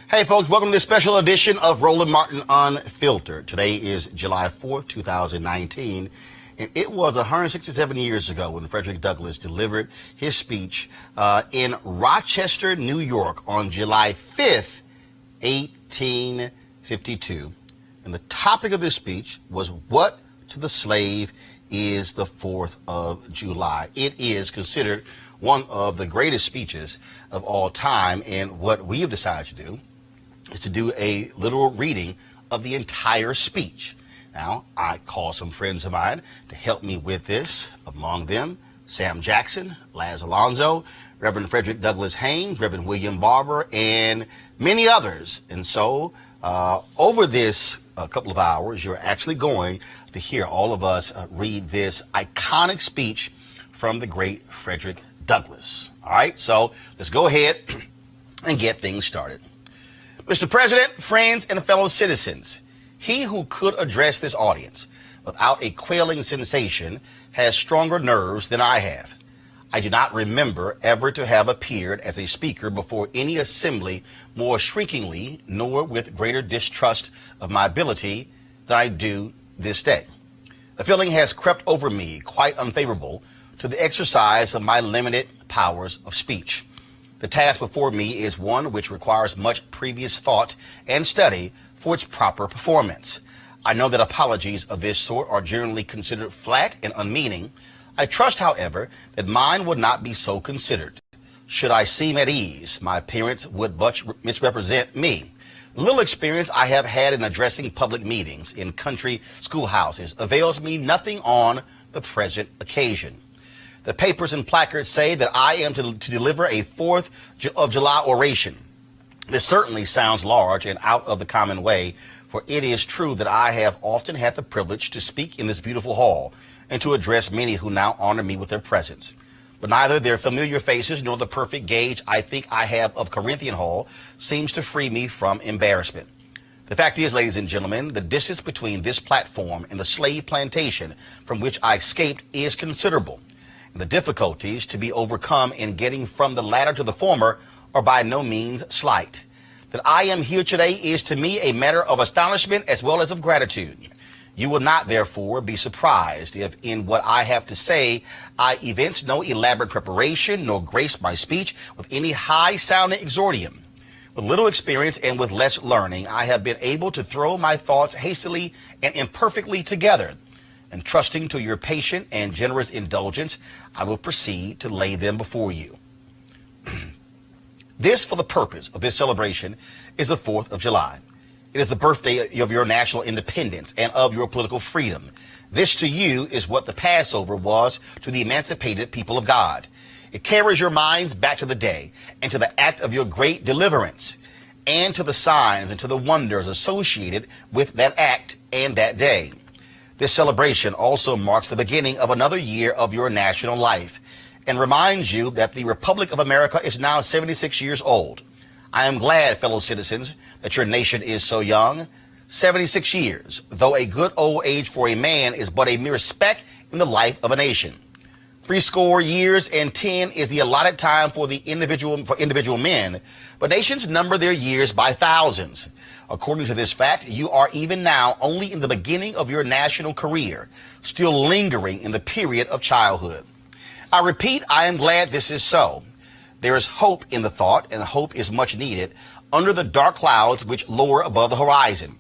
Hey folks, welcome to this special edition of Roland Martin Unfiltered. Today is July 4th, 2019, and it was 167 years ago when Frederick Douglass delivered his speech in Rochester, New York on July 5th, 1852. And the topic of this speech was, what to the slave is the 4th of July? It is considered one of the greatest speeches of all time, and what we have decided to do is to do a literal reading of the entire speech. Now, I called some friends of mine to help me with this, among them Sam Jackson, Laz Alonso, Reverend Frederick Douglass Haynes, Reverend William Barber, and many others. And so over this couple of hours, you're actually going to hear all of us read this iconic speech from the great Frederick Douglass. All right, so let's go ahead and get things started. Mr. President, friends, and fellow citizens, he who could address this audience without a quailing sensation has stronger nerves than I have. I do not remember ever to have appeared as a speaker before any assembly more shrinkingly, nor with greater distrust of my ability than I do this day. The feeling has crept over me quite unfavorable to the exercise of my limited powers of speech. The task before me is one which requires much previous thought and study for its proper performance. I know that apologies of this sort are generally considered flat and unmeaning. I trust, however, that mine would not be so considered. Should I seem at ease, my appearance would much misrepresent me. The little experience I have had in addressing public meetings in country schoolhouses avails me nothing on the present occasion. The papers and placards say that I am to deliver a 4th of July oration. This certainly sounds large and out of the common way, for it is true that I have often had the privilege to speak in this beautiful hall and to address many who now honor me with their presence. But neither their familiar faces nor the perfect gauge I think I have of Corinthian Hall seems to free me from embarrassment. The fact is, ladies and gentlemen, the distance between this platform and the slave plantation from which I escaped is considerable, and the difficulties to be overcome in getting from the latter to the former are by no means slight. That I am here today is to me a matter of astonishment as well as of gratitude. You will not, therefore, be surprised if in what I have to say I evince no elaborate preparation nor grace my speech with any high-sounding exordium. With little experience and with less learning, I have been able to throw my thoughts hastily and imperfectly together, and trusting to your patient and generous indulgence, I will proceed to lay them before you. This, for the purpose of this celebration, is the 4th of July. It is the birthday of your national independence and of your political freedom. This to you is what the Passover was to the emancipated people of God. It carries your minds back to the day and to the act of your great deliverance and to the signs and to the wonders associated with that act and that day. This celebration also marks the beginning of another year of your national life and reminds you that the Republic of America is now 76 years old. I am glad, fellow citizens, that your nation is so young. 76 years, though a good old age for a man, is but a mere speck in the life of a nation. 80 years and 10 is the allotted time for individual men, but nations number their years by thousands. According to this fact, you are even now only in the beginning of your national career, still lingering in the period of childhood. I repeat, I am glad this is so. There is hope in the thought, and hope is much needed under the dark clouds which lower above the horizon.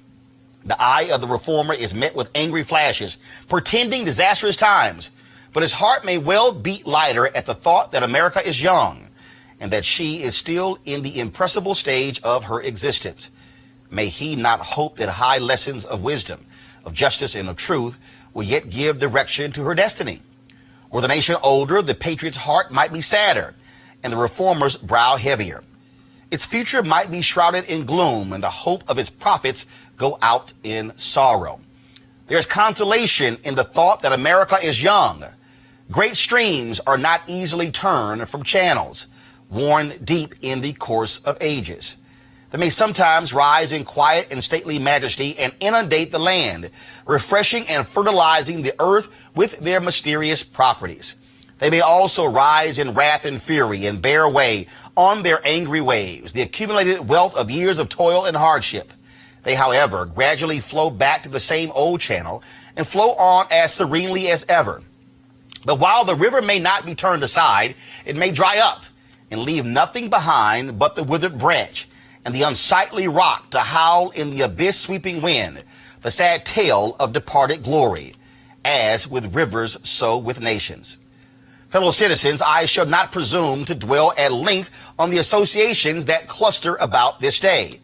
The eye of the reformer is met with angry flashes, portending disastrous times, but his heart may well beat lighter at the thought that America is young and that she is still in the impressible stage of her existence. May he not hope that high lessons of wisdom, of justice, and of truth will yet give direction to her destiny? Were the nation older, the patriot's heart might be sadder, and the reformer's brow heavier. Its future might be shrouded in gloom, and the hope of its prophets go out in sorrow. There's consolation in the thought that America is young. Great streams are not easily turned from channels worn deep in the course of ages. They may sometimes rise in quiet and stately majesty and inundate the land, refreshing and fertilizing the earth with their mysterious properties. They may also rise in wrath and fury and bear away on their angry waves the accumulated wealth of years of toil and hardship. They, however, gradually flow back to the same old channel and flow on as serenely as ever. But while the river may not be turned aside, it may dry up and leave nothing behind but the withered branch and the unsightly rock to howl in the abyss-sweeping wind, the sad tale of departed glory. As with rivers, so with nations. Fellow citizens, I shall not presume to dwell at length on the associations that cluster about this day.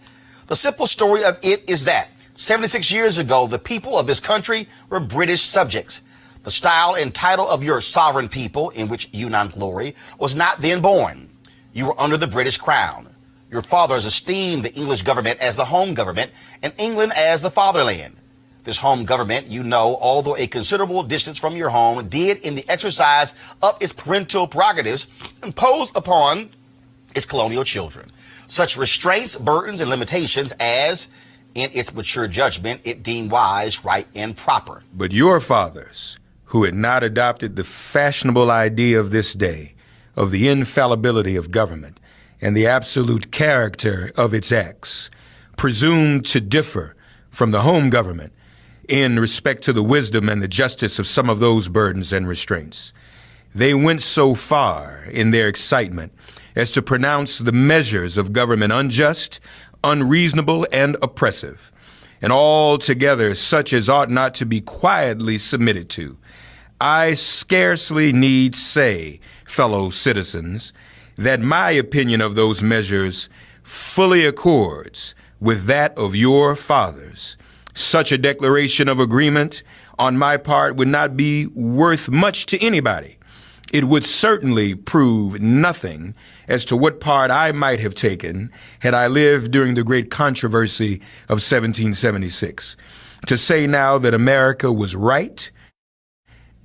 The simple story of it is that 76 years ago, the people of this country were British subjects. The style and title of your sovereign people, in which you now glory, was not then born. You were under the British crown. Your fathers esteemed the English government as the home government and England as the fatherland. This home government, you know, although a considerable distance from your home, did in the exercise of its parental prerogatives impose upon its colonial children such restraints, burdens, and limitations as, in its mature judgment, it deemed wise, right, and proper. But your fathers, who had not adopted the fashionable idea of this day, of the infallibility of government, and the absolute character of its acts, presumed to differ from the home government in respect to the wisdom and the justice of some of those burdens and restraints. they went so far in their excitement as to pronounce the measures of government unjust, unreasonable, and oppressive, and altogether such as ought not to be quietly submitted to. I scarcely need say, fellow citizens, that my opinion of those measures fully accords with that of your fathers. Such a declaration of agreement on my part would not be worth much to anybody. It would certainly prove nothing as to what part I might have taken had I lived during the great controversy of 1776. To say now that America was right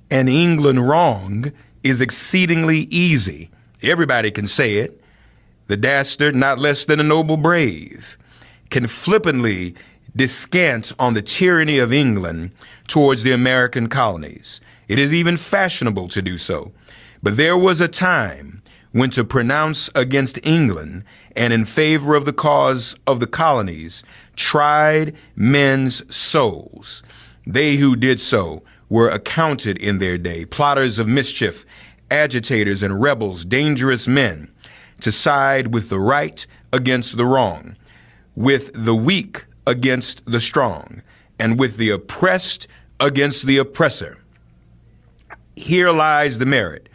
and England wrong is exceedingly easy. Everybody can say it. The dastard, not less than a noble brave, can flippantly descant on the tyranny of England towards the American colonies. It is even fashionable to do so. But there was a time when to pronounce against England and in favor of the cause of the colonies tried men's souls. They who did so were accounted in their day plotters of mischief, agitators and rebels, dangerous men, to side with the right against the wrong, with the weak against the strong, and with the oppressed against the oppressor. Here lies the merit,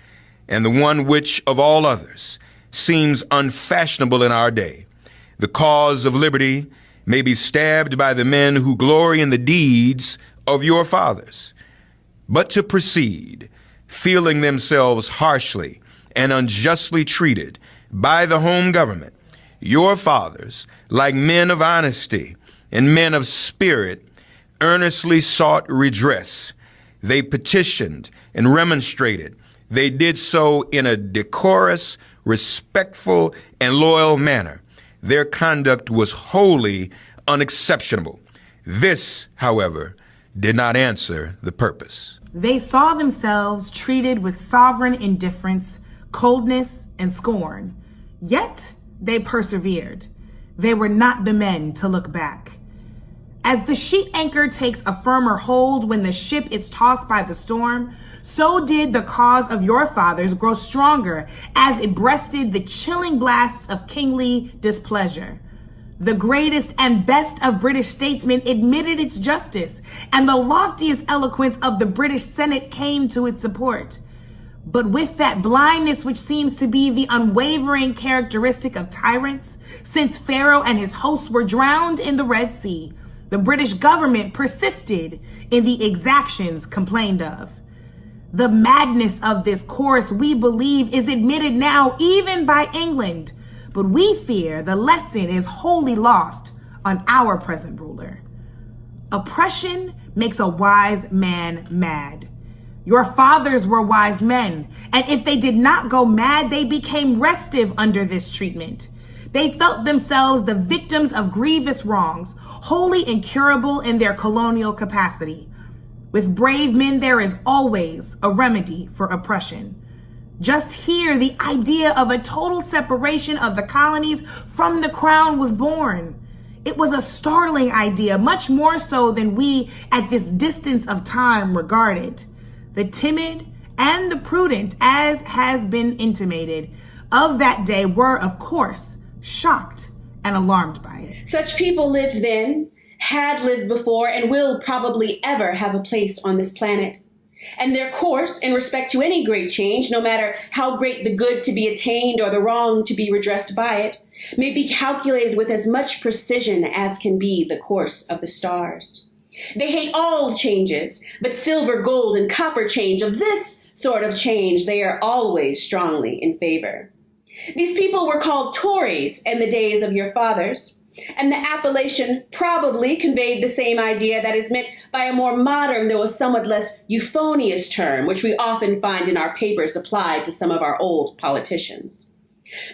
and the one which, of all others, seems unfashionable in our day. The cause of liberty may be stabbed by the men who glory in the deeds of your fathers. But to proceed, feeling themselves harshly and unjustly treated by the home government, your fathers, like men of honesty and men of spirit, earnestly sought redress. They petitioned and remonstrated. They did so in a decorous, respectful, and loyal manner. Their conduct was wholly unexceptionable. This, however, did not answer the purpose. They saw themselves treated with sovereign indifference, coldness, and scorn. Yet they persevered. They were not the men to look back. As the sheet anchor takes a firmer hold when the ship is tossed by the storm, so did the cause of your fathers grow stronger as it breasted the chilling blasts of kingly displeasure. The greatest and best of British statesmen admitted its justice, and the loftiest eloquence of the British Senate came to its support. But with that blindness which seems to be the unwavering characteristic of tyrants, since Pharaoh and his hosts were drowned in the Red Sea, the British government persisted in the exactions complained of. The madness of this course, we believe, is admitted now even by England, but we fear the lesson is wholly lost on our present ruler. Oppression makes a wise man mad. Your fathers were wise men, and if they did not go mad, they became restive under this treatment. They felt themselves the victims of grievous wrongs, wholly incurable in their colonial capacity. With brave men, there is always a remedy for oppression. Just here, the idea of a total separation of the colonies from the crown was born. It was a startling idea, much more so than we at this distance of time regard it. The timid and the prudent, as has been intimated, of that day were, of course, shocked and alarmed by it. Such people lived then, had lived before, and will probably ever have a place on this planet. And their course in respect to any great change, no matter how great the good to be attained or the wrong to be redressed by it, may be calculated with as much precision as can be the course of the stars. They hate all changes, but silver, gold, and copper change of this sort of change they are always strongly in favor. These people were called Tories in the days of your fathers, and the appellation probably conveyed the same idea that is meant by a more modern, though a somewhat less euphonious term, which we often find in our papers applied to some of our old politicians.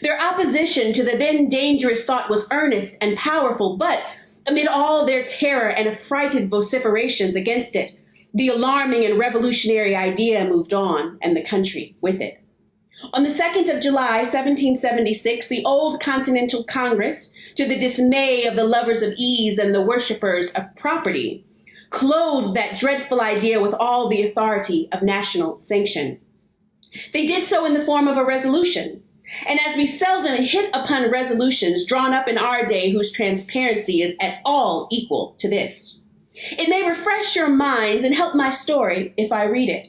Their opposition to the then dangerous thought was earnest and powerful, but amid all their terror and affrighted vociferations against it, the alarming and revolutionary idea moved on, and the country with it. On the 2nd of July, 1776, the old Continental Congress, to the dismay of the lovers of ease and the worshippers of property, clothed that dreadful idea with all the authority of national sanction. They did so in the form of a resolution. And as we seldom hit upon resolutions drawn up in our day whose transparency is at all equal to this, it may refresh your minds and help my story if I read it.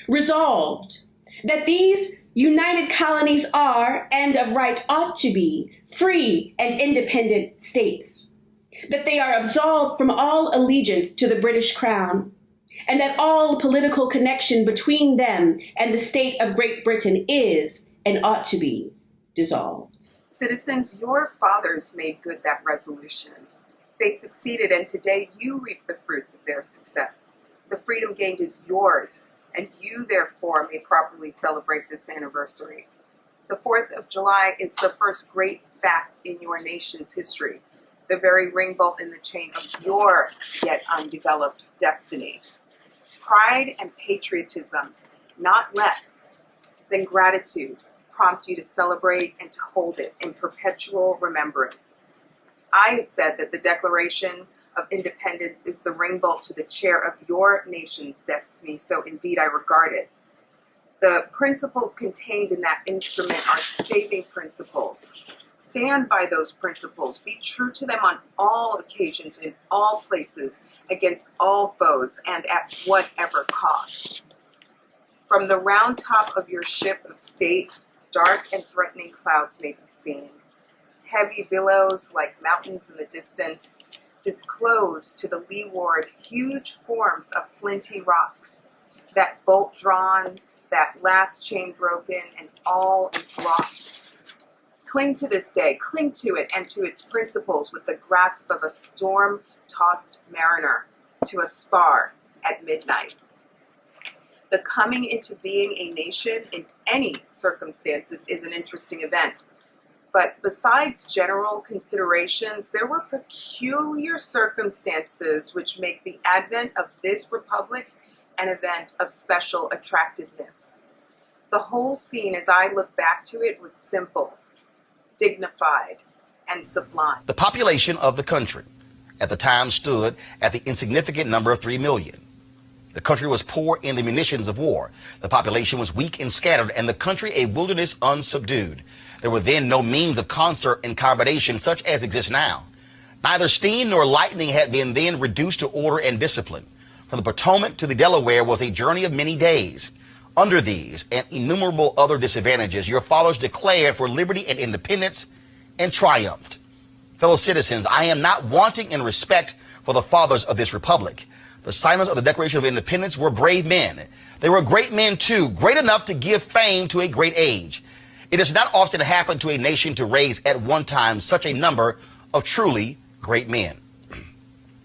Resolved that these united colonies are, and of right ought to be, free and independent states, that they are absolved from all allegiance to the British Crown, and that all political connection between them and the state of Great Britain is, and ought to be, dissolved. Citizens, your fathers made good that resolution. They succeeded, and today you reap the fruits of their success. The freedom gained is yours, and you, therefore, may properly celebrate this anniversary. The 4th of July is the first great fact in your nation's history, the very ring bolt in the chain of your yet undeveloped destiny. Pride and patriotism, not less than gratitude, prompt you to celebrate and to hold it in perpetual remembrance. I have said that the Declaration of Independence is the ring bolt to the chair of your nation's destiny, so indeed I regard it. The principles contained in that instrument are saving principles. Stand by those principles. Be true to them on all occasions, in all places, against all foes, and at whatever cost. From the round top of your ship of state, dark and threatening clouds may be seen. Heavy billows, like mountains in the distance, disclose to the leeward huge forms of flinty rocks. That bolt drawn, that last chain broken, and all is lost. Cling to this day, cling to it and to its principles with the grasp of a storm-tossed mariner to a spar at midnight. The coming into being a nation in any circumstances is an interesting event. But besides general considerations, there were peculiar circumstances which make the advent of this republic an event of special attractiveness. The whole scene, as I look back to it, was simple, dignified, and sublime. The population of the country at the time stood at the insignificant number of 3 million. The country was poor in the munitions of war. The population was weak and scattered, and the country a wilderness unsubdued. There were then no means of concert and combination such as exists now. Neither steam nor lightning had been then reduced to order and discipline. From the Potomac to the Delaware was a journey of many days. Under these and innumerable other disadvantages, your fathers declared for liberty and independence and triumphed. Fellow citizens, I am not wanting in respect for the fathers of this republic. The signers of the Declaration of Independence were brave men. They were great men, too, great enough to give fame to a great age. It does not often happen to a nation to raise at one time such a number of truly great men.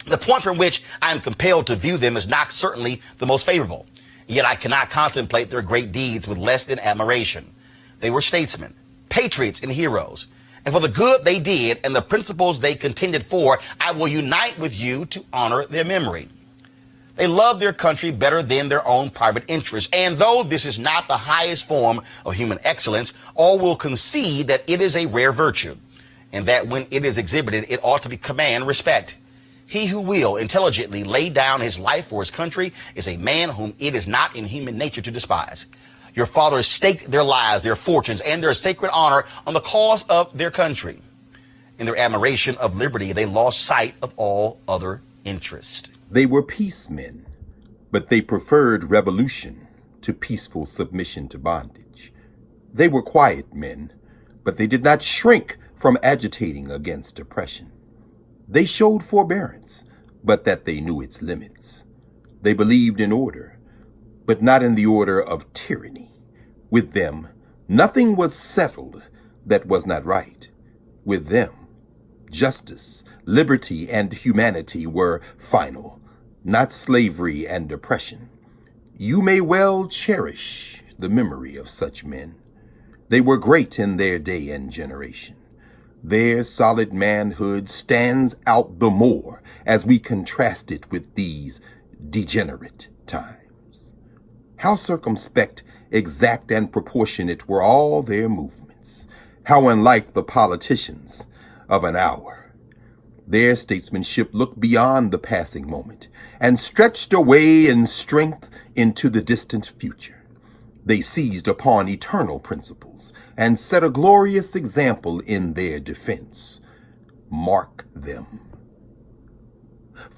The point from which I am compelled to view them is not certainly the most favorable. Yet I cannot contemplate their great deeds with less than admiration. They were statesmen, patriots, and heroes. And for the good they did and the principles they contended for, I will unite with you to honor their memory. They loved their country better than their own private interests. And though this is not the highest form of human excellence, all will concede that it is a rare virtue, and that when it is exhibited, it ought to command respect. He who will intelligently lay down his life for his country is a man whom it is not in human nature to despise. Your fathers staked their lives, their fortunes, and their sacred honor on the cause of their country. In their admiration of liberty, they lost sight of all other interest. They were peacemen, but they preferred revolution to peaceful submission to bondage. They were quiet men, but they did not shrink from agitating against oppression. They showed forbearance, but that they knew its limits. They believed in order, but not in the order of tyranny. With them, nothing was settled that was not right. With them, justice, liberty, and humanity were final, not slavery and oppression. You may well cherish the memory of such men. They were great in their day and generation. Their solid manhood stands out the more as we contrast it with these degenerate times. How circumspect, exact, and proportionate were all their movements. How unlike the politicians of an hour. Their statesmanship looked beyond the passing moment and stretched away in strength into the distant future. They seized upon eternal principles and set a glorious example in their defense. Mark them.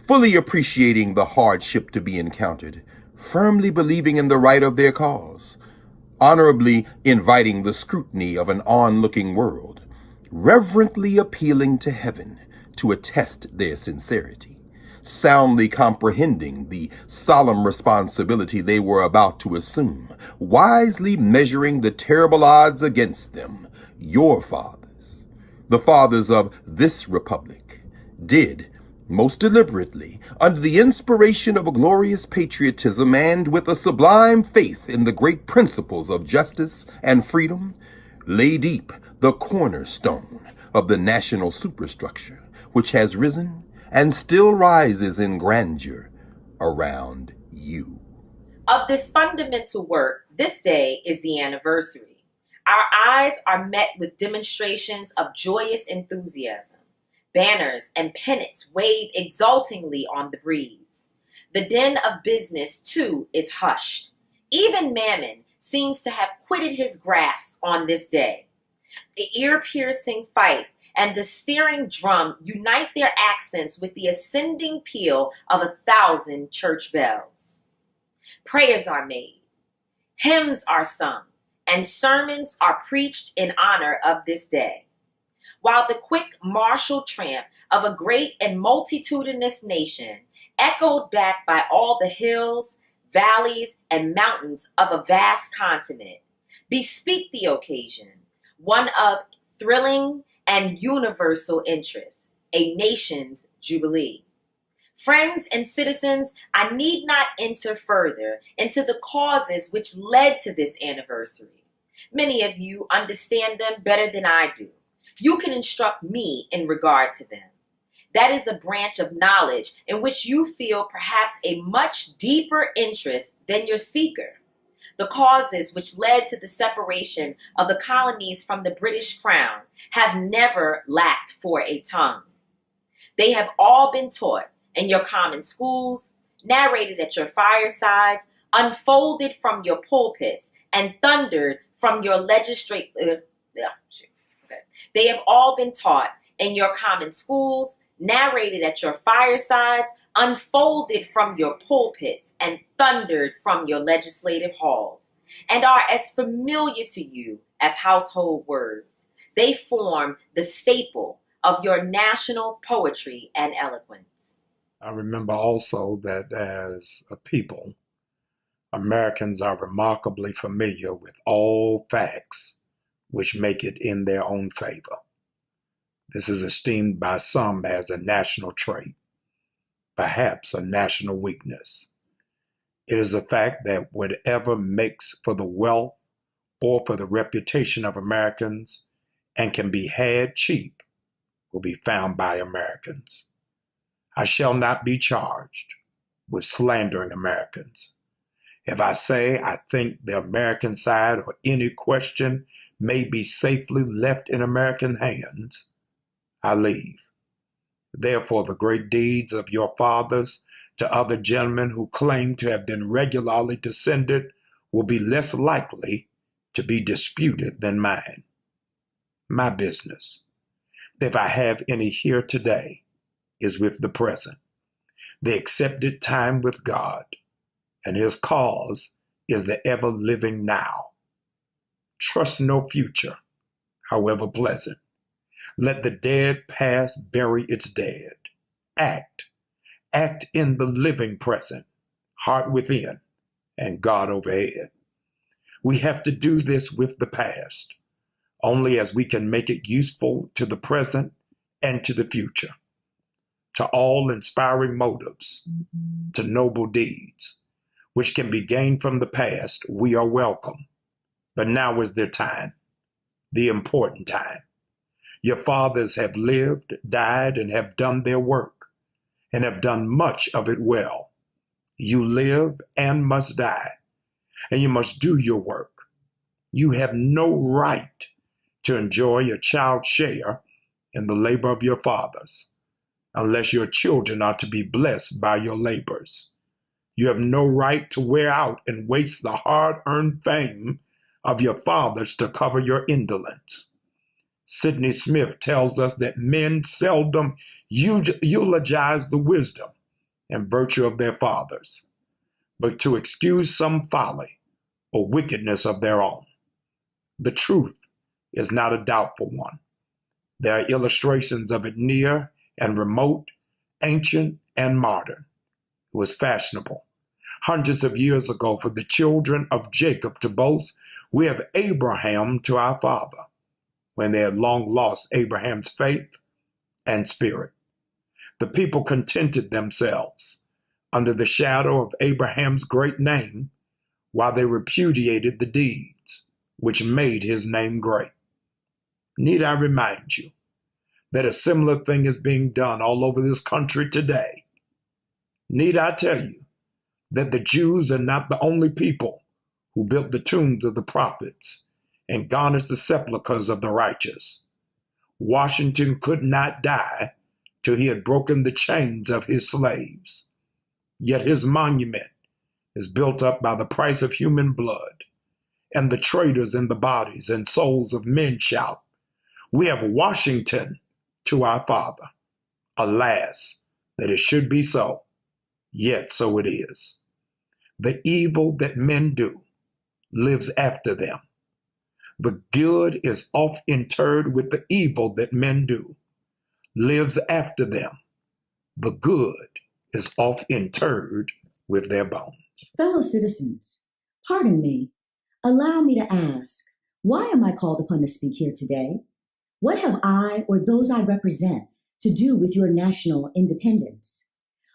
Fully appreciating the hardship to be encountered, firmly believing in the right of their cause, honorably inviting the scrutiny of an onlooking world, reverently appealing to heaven to attest their sincerity, soundly comprehending the solemn responsibility they were about to assume, wisely measuring the terrible odds against them, your fathers, the fathers of this republic, did, most deliberately, under the inspiration of a glorious patriotism and with a sublime faith in the great principles of justice and freedom, lay deep the cornerstone of the national superstructure, which has risen and still rises in grandeur around you. Of this fundamental work, this day is the anniversary. Our eyes are met with demonstrations of joyous enthusiasm. Banners and pennants wave exultingly on the breeze. The din of business, too, is hushed. Even Mammon seems to have quitted his grasp on this day. The ear-piercing fife and the steering drum unite their accents with the ascending peal of 1,000 church bells. Prayers are made, hymns are sung, and sermons are preached in honor of this day. While the quick martial tramp of a great and multitudinous nation, echoed back by all the hills, valleys, and mountains of a vast continent, bespeak the occasion, one of thrilling and universal interest, a nation's jubilee. Friends and citizens, I need not enter further into the causes which led to this anniversary. Many of you understand them better than I do. You can instruct me in regard to them. That is a branch of knowledge in which you feel perhaps a much deeper interest than your speaker. The causes which led to the separation of the colonies from the British Crown have never lacked for a tongue. They have all been taught in your common schools, narrated at your firesides, unfolded from your pulpits, and thundered from your They have all been taught in your common schools, narrated at your firesides, unfolded from your pulpits, and thundered from your legislative halls, and are as familiar to you as household words. They form the staple of your national poetry and eloquence. I remember also that as a people, Americans are remarkably familiar with all facts which make it in their own favor. This is esteemed by some as a national trait, perhaps a national weakness. It is a fact that whatever makes for the wealth or for the reputation of Americans and can be had cheap will be found by Americans. I shall not be charged with slandering Americans. If I say I think the American side or any question may be safely left in American hands, I leave. Therefore, the great deeds of your fathers to other gentlemen who claim to have been regularly descended will be less likely to be disputed than mine. My business, if I have any here today, is with the present, the accepted time with God, and his cause is the ever-living now. Trust no future, however pleasant. Let the dead past bury its dead. Act in the living present, heart within, and God overhead. We have to do this with the past, only as we can make it useful to the present and to the future, to all inspiring motives, to noble deeds, which can be gained from the past. We are welcome, but now is their time, the important time. Your fathers have lived, died, and have done their work, and have done much of it well. You live and must die, and you must do your work. You have no right to enjoy a child's share in the labor of your fathers, unless your children are to be blessed by your labors. You have no right to wear out and waste the hard-earned fame of your fathers to cover your indolence. Sidney Smith tells us that men seldom eulogize the wisdom and virtue of their fathers, but to excuse some folly or wickedness of their own. The truth is not a doubtful one. There are illustrations of it near and remote, ancient and modern. It was fashionable hundreds of years ago for the children of Jacob to boast, "We have Abraham to our father," when they had long lost Abraham's faith and spirit. The people contented themselves under the shadow of Abraham's great name while they repudiated the deeds which made his name great. Need I remind you that a similar thing is being done all over this country today? Need I tell you that the Jews are not the only people who built the tombs of the prophets and garnished the sepulchres of the righteous? Washington could not die till he had broken the chains of his slaves. Yet his monument is built up by the price of human blood, and the traitors in the bodies and souls of men shout, "We have Washington to our father." Alas, that it should be so, yet so it is. The evil that men do lives after them. The good is oft interred with the evil that men do, lives after them. The good is oft interred with their bones. Fellow citizens, pardon me. Allow me to ask, why am I called upon to speak here today? What have I or those I represent to do with your national independence?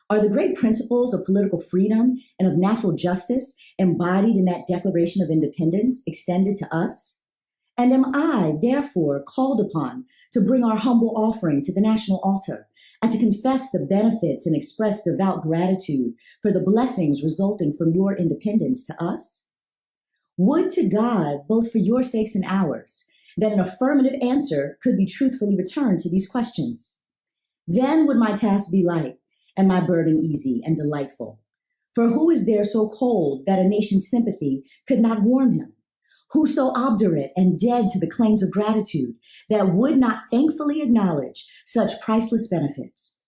Are the great principles of political freedom and of natural justice embodied in that Declaration of Independence extended to us? And am I, therefore, called upon to bring our humble offering to the national altar and to confess the benefits and express devout gratitude for the blessings resulting from your independence to us? Would to God, both for your sakes and ours, that an affirmative answer could be truthfully returned to these questions. Then would my task be light and my burden easy and delightful. For who is there so cold that a nation's sympathy could not warm him? Who so obdurate and dead to the claims of gratitude that would not thankfully acknowledge such priceless benefits?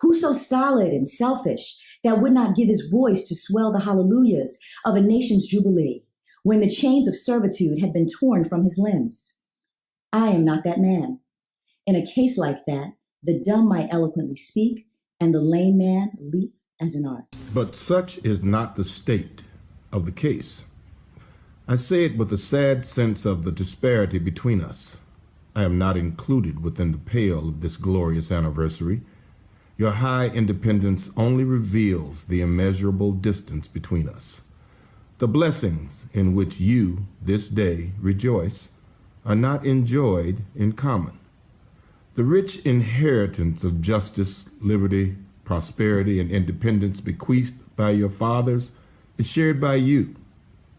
Who so stolid and selfish that would not give his voice to swell the hallelujahs of a nation's jubilee when the chains of servitude had been torn from his limbs? I am not that man. In a case like that, the dumb might eloquently speak and the lame man leap as an art. But such is not the state of the case. I say it with a sad sense of the disparity between us. I am not included within the pale of this glorious anniversary. Your high independence only reveals the immeasurable distance between us. The blessings in which you, this day, rejoice are not enjoyed in common. The rich inheritance of justice, liberty, prosperity, and independence bequeathed by your fathers is shared by you,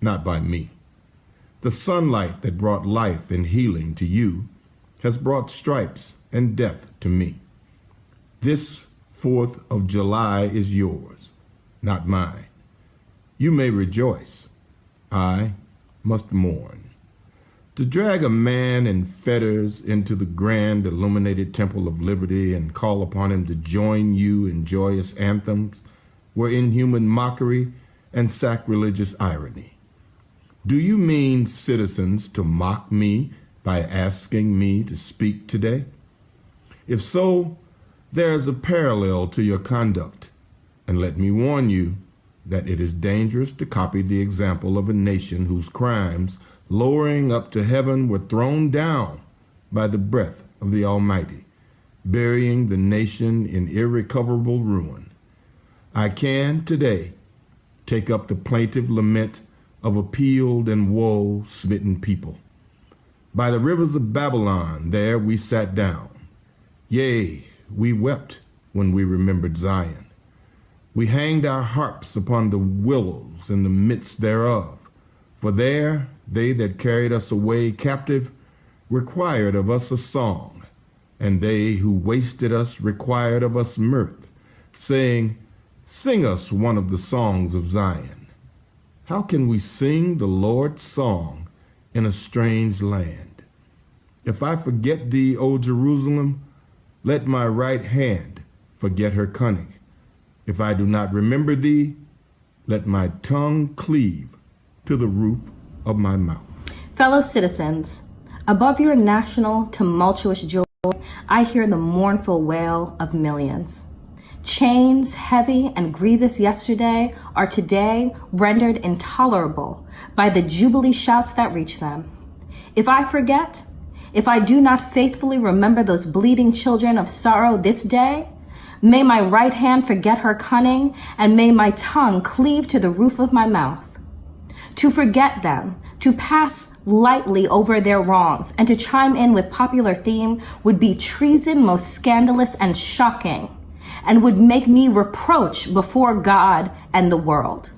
not by me. The sunlight that brought life and healing to you has brought stripes and death to me. This 4th of July is yours, not mine. You may rejoice. I must mourn. To drag a man in fetters into the grand illuminated temple of liberty and call upon him to join you in joyous anthems were inhuman mockery and sacrilegious irony. Do you mean, citizens, to mock me by asking me to speak today? If so, there is a parallel to your conduct, and let me warn you that it is dangerous to copy the example of a nation whose crimes, lowering up to heaven, were thrown down by the breath of the Almighty, burying the nation in irrecoverable ruin. I can today take up the plaintive lament of a peeled and woe-smitten people. By the rivers of Babylon, there we sat down. Yea, we wept when we remembered Zion. We hanged our harps upon the willows in the midst thereof, for there they that carried us away captive required of us a song, and they who wasted us required of us mirth, saying, Sing us one of the songs of Zion. How can we sing the Lord's song in a strange land? If I forget thee, O Jerusalem, let my right hand forget her cunning. If I do not remember thee, let my tongue cleave to the roof of my mouth. Fellow citizens, above your national tumultuous joy, I hear the mournful wail of millions. Chains heavy and grievous yesterday are today rendered intolerable by the jubilee shouts that reach them. If I forget, if I do not faithfully remember those bleeding children of sorrow this day, may my right hand forget her cunning, and may my tongue cleave to the roof of my mouth. To forget them, to pass lightly over their wrongs, and to chime in with popular theme would be treason most scandalous and shocking, and would make me reproach before God and the world.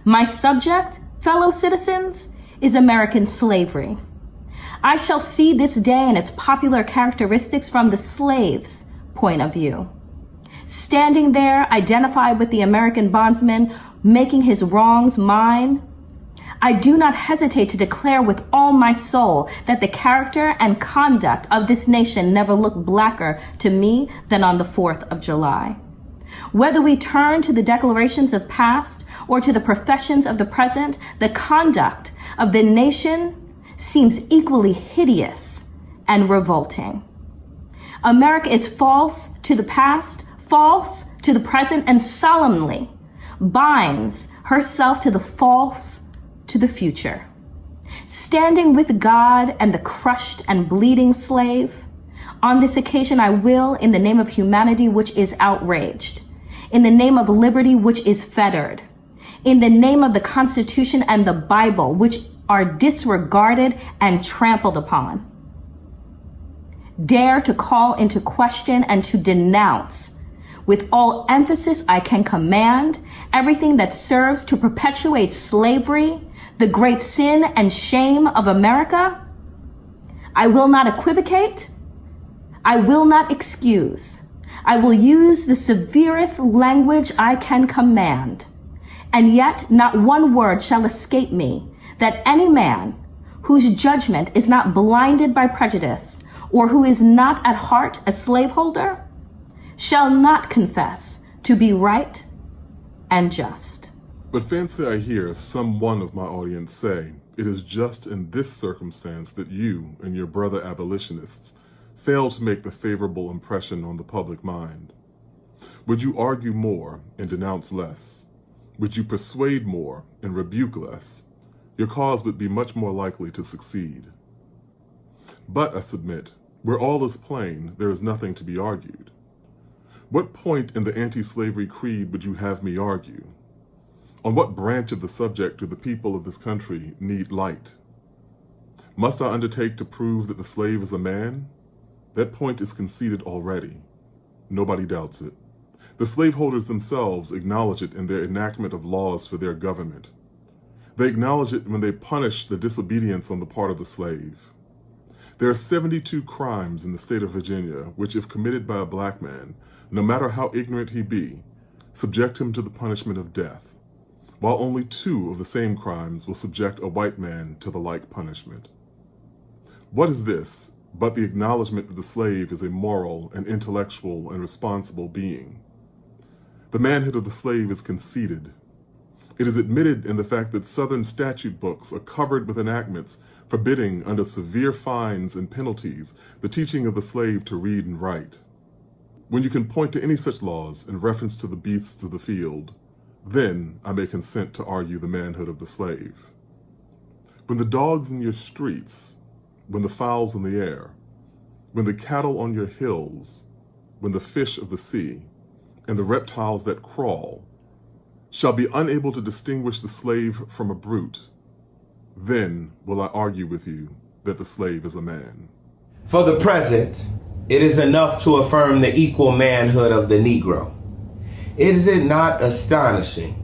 My subject, fellow citizens, is American slavery. I shall see this day and its popular characteristics from the slave's point of view. Standing there, identified with the American bondsman, making his wrongs mine, I do not hesitate to declare with all my soul that the character and conduct of this nation never looked blacker to me than on the 4th of July. Whether we turn to the declarations of past or to the professions of the present, the conduct of the nation seems equally hideous and revolting. America is false to the past, false to the present, and solemnly binds herself to the false to the future. Standing with God and the crushed and bleeding slave, on this occasion I will, in the name of humanity which is outraged, in the name of liberty which is fettered, in the name of the Constitution and the Bible which are disregarded and trampled upon, dare to call into question and to denounce with all emphasis I can command everything that serves to perpetuate slavery, the great sin and shame of America. I will not equivocate. I will not excuse. I will use the severest language I can command. And yet not one word shall escape me that any man whose judgment is not blinded by prejudice or who is not at heart a slaveholder shall not confess to be right and just. But fancy I hear some one of my audience say, it is just in this circumstance that you and your brother abolitionists fail to make the favorable impression on the public mind. Would you argue more and denounce less? Would you persuade more and rebuke less? Your cause would be much more likely to succeed. But I submit, where all is plain, there is nothing to be argued. What point in the anti-slavery creed would you have me argue? On what branch of the subject do the people of this country need light? Must I undertake to prove that the slave is a man? That point is conceded already. Nobody doubts it. The slaveholders themselves acknowledge it in their enactment of laws for their government. They acknowledge it when they punish the disobedience on the part of the slave. There are 72 crimes in the state of Virginia which, if committed by a black man, no matter how ignorant he be, subject him to the punishment of death, while only 2 of the same crimes will subject a white man to the like punishment. What is this but the acknowledgement that the slave is a moral and intellectual and responsible being? The manhood of the slave is conceded. It is admitted in the fact that Southern statute books are covered with enactments forbidding, under severe fines and penalties, the teaching of the slave to read and write. When you can point to any such laws in reference to the beasts of the field, then I may consent to argue the manhood of the slave. When the dogs in your streets, when the fowls in the air, when the cattle on your hills, when the fish of the sea, and the reptiles that crawl, shall be unable to distinguish the slave from a brute, then will I argue with you that the slave is a man. For the present, it is enough to affirm the equal manhood of the Negro. Is it not astonishing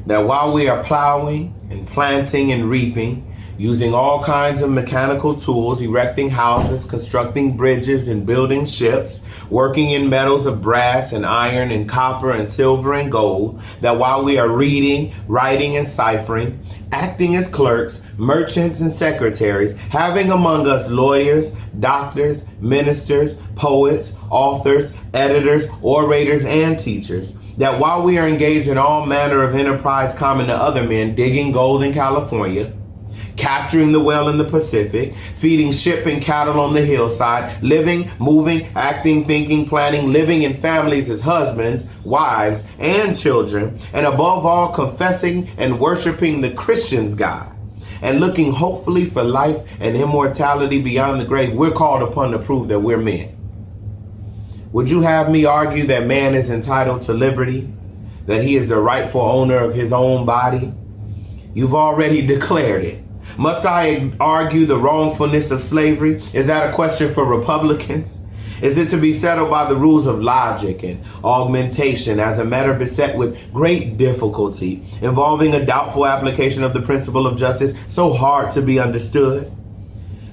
that while we are plowing and planting and reaping, using all kinds of mechanical tools, erecting houses, constructing bridges, and building ships, working in metals of brass and iron and copper and silver and gold, that while we are reading, writing, and ciphering, acting as clerks, merchants, and secretaries, having among us lawyers, doctors, ministers, poets, authors, editors, orators, and teachers, that while we are engaged in all manner of enterprise common to other men, digging gold in California, capturing the whale in the Pacific, feeding sheep and cattle on the hillside, living, moving, acting, thinking, planning, living in families as husbands, wives, and children, and above all confessing and worshiping the Christian's God, and looking hopefully for life and immortality beyond the grave, we're called upon to prove that we're men. Would you have me argue that man is entitled to liberty, that he is the rightful owner of his own body? You've already declared it. Must I argue the wrongfulness of slavery? Is that a question for Republicans? Is it to be settled by the rules of logic and augmentation as a matter beset with great difficulty, involving a doubtful application of the principle of justice so hard to be understood?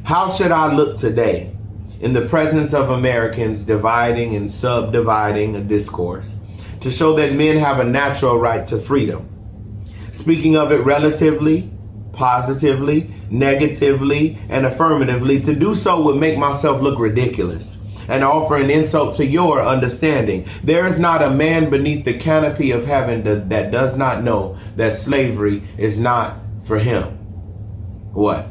How should I look today in the presence of Americans dividing and subdividing a discourse to show that men have a natural right to freedom? Speaking of it relatively, positively, negatively, and affirmatively, to do so would make myself look ridiculous and offer an insult to your understanding. There is not a man beneath the canopy of heaven that does not know that slavery is not for him. What?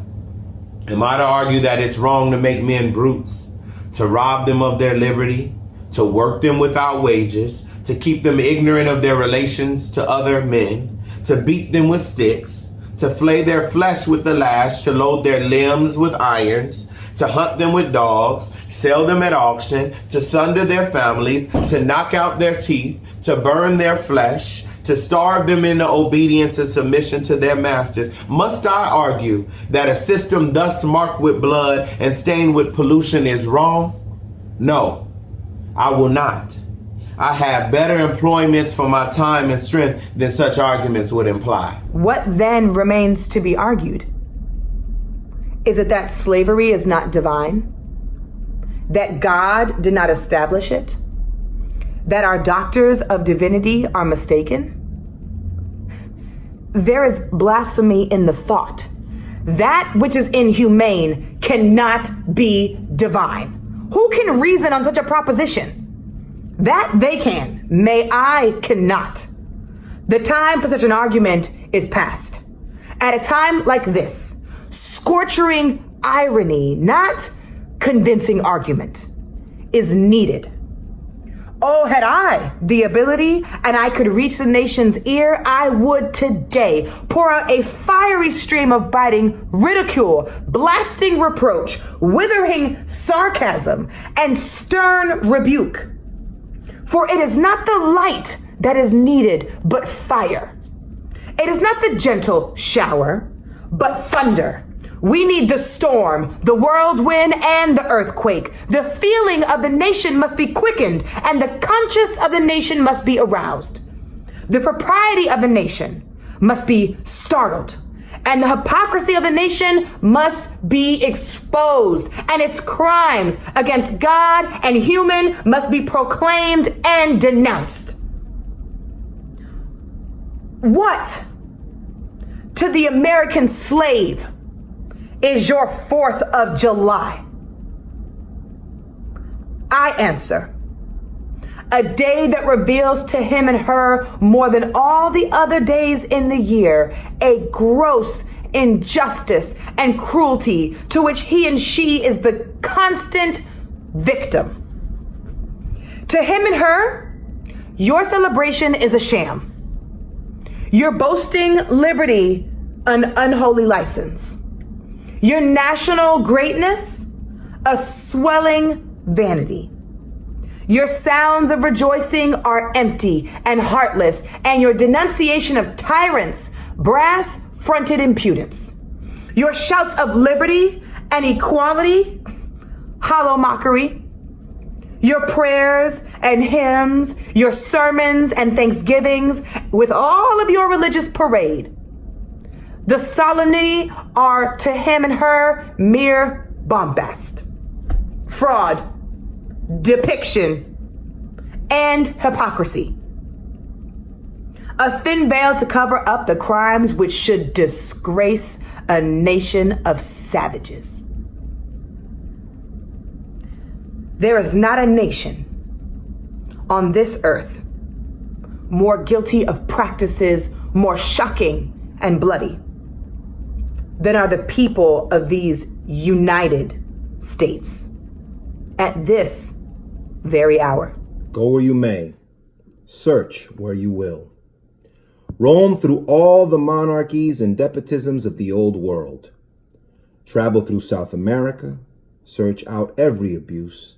Am I to argue that it's wrong to make men brutes, to rob them of their liberty, to work them without wages, to keep them ignorant of their relations to other men, to beat them with sticks, to flay their flesh with the lash, to load their limbs with irons, to hunt them with dogs, sell them at auction, to sunder their families, to knock out their teeth, to burn their flesh, to starve them into obedience and submission to their masters? Must I argue that a system thus marked with blood and stained with pollution is wrong? No, I will not. I have better employments for my time and strength than such arguments would imply. What then remains to be argued? Is it that slavery is not divine? That God did not establish it? That our doctors of divinity are mistaken? There is blasphemy in the thought. That which is inhumane cannot be divine. Who can reason on such a proposition? That they can. May I cannot. The time for such an argument is past. At a time like this, scorching irony, not convincing argument, is needed. Oh, had I the ability and I could reach the nation's ear, I would today pour out a fiery stream of biting ridicule, blasting reproach, withering sarcasm, and stern rebuke. For it is not the light that is needed, but fire. It is not the gentle shower, but thunder. We need the storm, the whirlwind, and the earthquake. The feeling of the nation must be quickened, and the conscience of the nation must be aroused. The propriety of the nation must be startled, and the hypocrisy of the nation must be exposed, and its crimes against God and human must be proclaimed and denounced. What to the American slave is your 4th of July? I answer, a day that reveals to him and her more than all the other days in the year a gross injustice and cruelty to which he and she is the constant victim. To him and her, your celebration is a sham. Your boasting liberty, an unholy license. Your national greatness, a swelling vanity. Your sounds of rejoicing are empty and heartless, and your denunciation of tyrants, brass-fronted impudence. Your shouts of liberty and equality, hollow mockery. Your prayers and hymns, your sermons and thanksgivings, with all of your religious parade. The solemnity are to him and her mere bombast, fraud, depiction, and hypocrisy. A thin veil to cover up the crimes which should disgrace a nation of savages. There is not a nation on this earth more guilty of practices more shocking and bloody than are the people of these United States at this very hour. Go where you may, search where you will. Roam through all the monarchies and despotisms of the old world. Travel through South America, search out every abuse,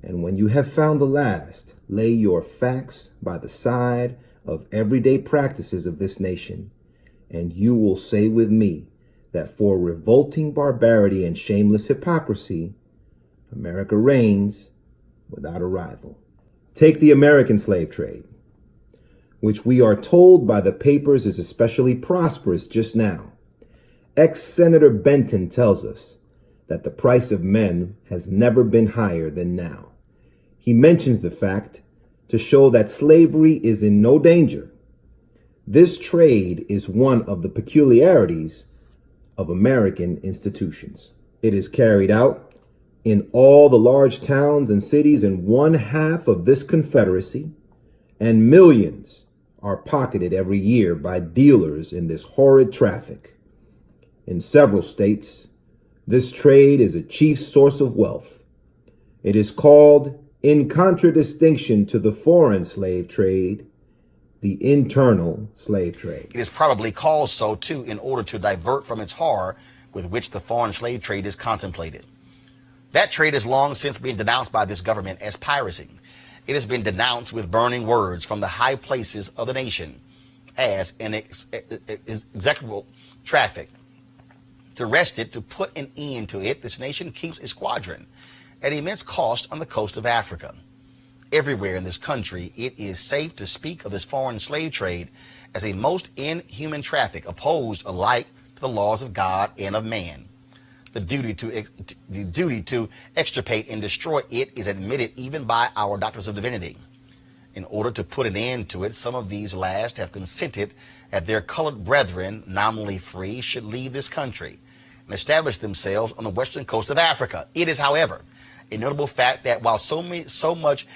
and when you have found the last, lay your facts by the side of everyday practices of this nation, and you will say with me that for revolting barbarity and shameless hypocrisy, America reigns without a rival. Take the American slave trade, which we are told by the papers is especially prosperous just now. Ex-Senator Benton tells us that the price of men has never been higher than now. He mentions the fact to show that slavery is in no danger. This trade is one of the peculiarities of American institutions. It is carried out in all the large towns and cities in one half of this Confederacy, and millions are pocketed every year by dealers in this horrid traffic. In several states, this trade is a chief source of wealth. It is called, in contradistinction to the foreign slave trade, the internal slave trade. It is probably called so, too, in order to divert from its horror with which the foreign slave trade is contemplated. That trade has long since been denounced by this government as piracy. It has been denounced with burning words from the high places of the nation as an execrable traffic. To arrest it, to put an end to it, this nation keeps a squadron at immense cost on the coast of Africa. Everywhere in this country, it is safe to speak of this foreign slave trade as a most inhuman traffic, opposed alike to the laws of God and of man. The duty to extirpate and destroy it is admitted even by our doctors of divinity. In order to put an end to it, some of these last have consented that their colored brethren, nominally free, should leave this country and establish themselves on the western coast of Africa. It is, however, a notable fact that while so much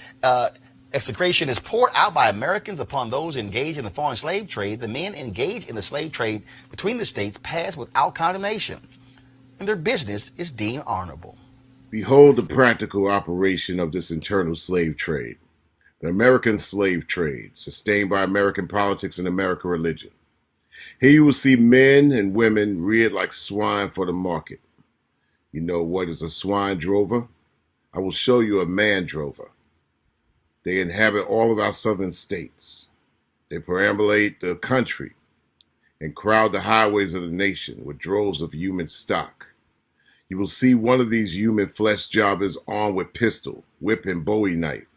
execration is poured out by Americans upon those engaged in the foreign slave trade, the men engaged in the slave trade between the states pass without condemnation, and their business is deemed honorable. Behold the practical operation of this internal slave trade, the American slave trade, sustained by American politics and American religion. Here you will see men and women reared like swine for the market. You know what is a swine drover? I will show you a man drover. They inhabit all of our southern states. They perambulate the country and crowd the highways of the nation with droves of human stock. You will see one of these human flesh jobbers armed with pistol, whip, and bowie knife,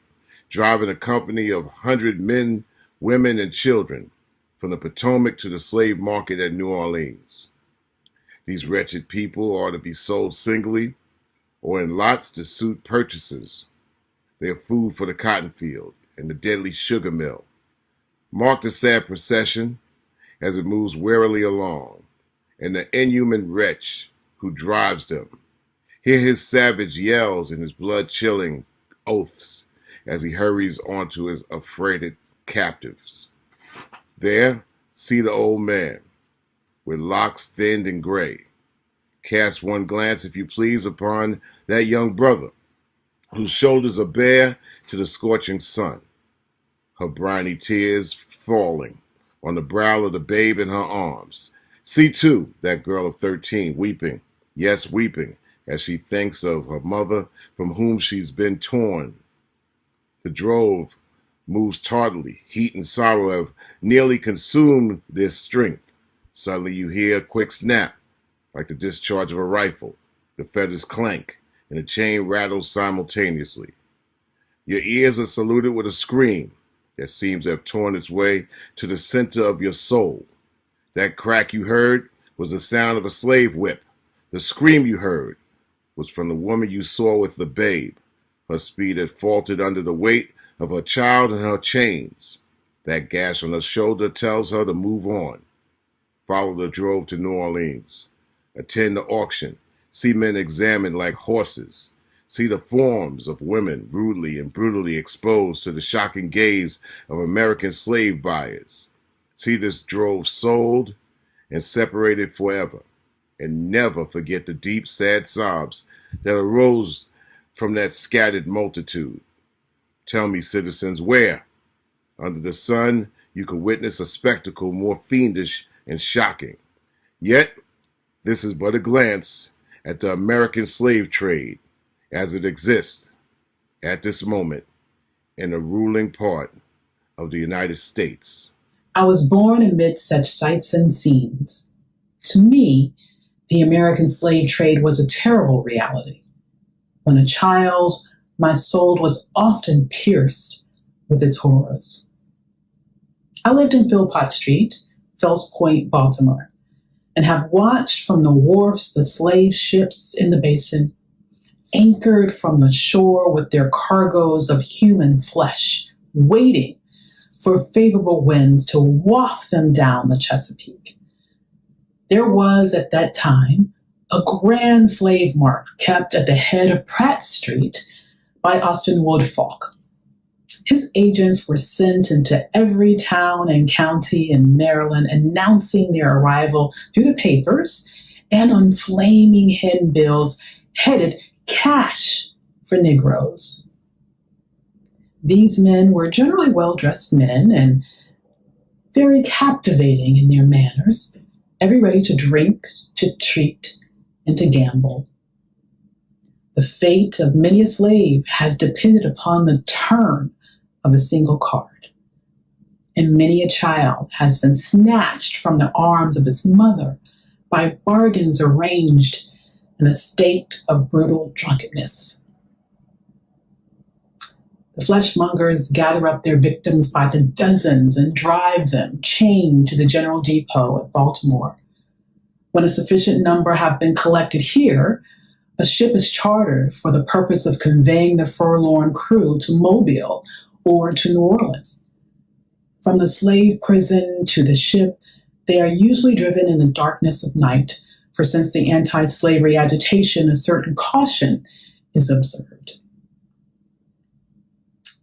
driving a company of 100 men, women, and children from the Potomac to the slave market at New Orleans. These wretched people are to be sold singly or in lots to suit purchasers. They are food for the cotton field and the deadly sugar mill. Mark the sad procession as it moves warily along, and the inhuman wretch who drives them. Hear his savage yells and his blood-chilling oaths as he hurries onto his affrighted captives. There, see the old man, with locks thinned and gray. Cast one glance, if you please, upon that young brother, whose shoulders are bare to the scorching sun, her briny tears falling on the brow of the babe in her arms. See, too, that girl of 13 weeping, yes, weeping, as she thinks of her mother from whom she's been torn. The drove moves tardily. Heat and sorrow have nearly consumed their strength. Suddenly you hear a quick snap, like the discharge of a rifle. The feathers clank, and the chain rattles simultaneously. Your ears are saluted with a scream that seems to have torn its way to the center of your soul. That crack you heard was the sound of a slave whip. The scream you heard was from the woman you saw with the babe. Her speed had faltered under the weight of her child and her chains. That gash on her shoulder tells her to move on. Follow the drove to New Orleans. Attend the auction. See men examined like horses. See the forms of women rudely and brutally exposed to the shocking gaze of American slave buyers. See this drove sold and separated forever. And never forget the deep, sad sobs that arose from that scattered multitude. Tell me, citizens, where, under the sun, you could witness a spectacle more fiendish and shocking. Yet, this is but a glance at the American slave trade as it exists at this moment in the ruling part of the United States. I was born amid such sights and scenes. To me, the American slave trade was a terrible reality. When a child, my soul was often pierced with its horrors. I lived in Phillip Street, Fells Point, Baltimore, and have watched from the wharfs the slave ships in the basin, anchored from the shore with their cargoes of human flesh, waiting for favorable winds to waft them down the Chesapeake. There was at that time a grand slave mart kept at the head of Pratt Street by Austin Woodfolk. His agents were sent into every town and county in Maryland announcing their arrival through the papers and on flaming handbills headed "Cash for Negroes." These men were generally well-dressed men and very captivating in their manners, ever ready to drink, to treat, and to gamble. The fate of many a slave has depended upon the turn of a single card, and many a child has been snatched from the arms of its mother by bargains arranged in a state of brutal drunkenness. The fleshmongers gather up their victims by the dozens and drive them chained to the General Depot at Baltimore. When a sufficient number have been collected here, a ship is chartered for the purpose of conveying the forlorn crew to Mobile or to New Orleans. From the slave prison to the ship, they are usually driven in the darkness of night, for since the anti-slavery agitation, a certain caution is observed.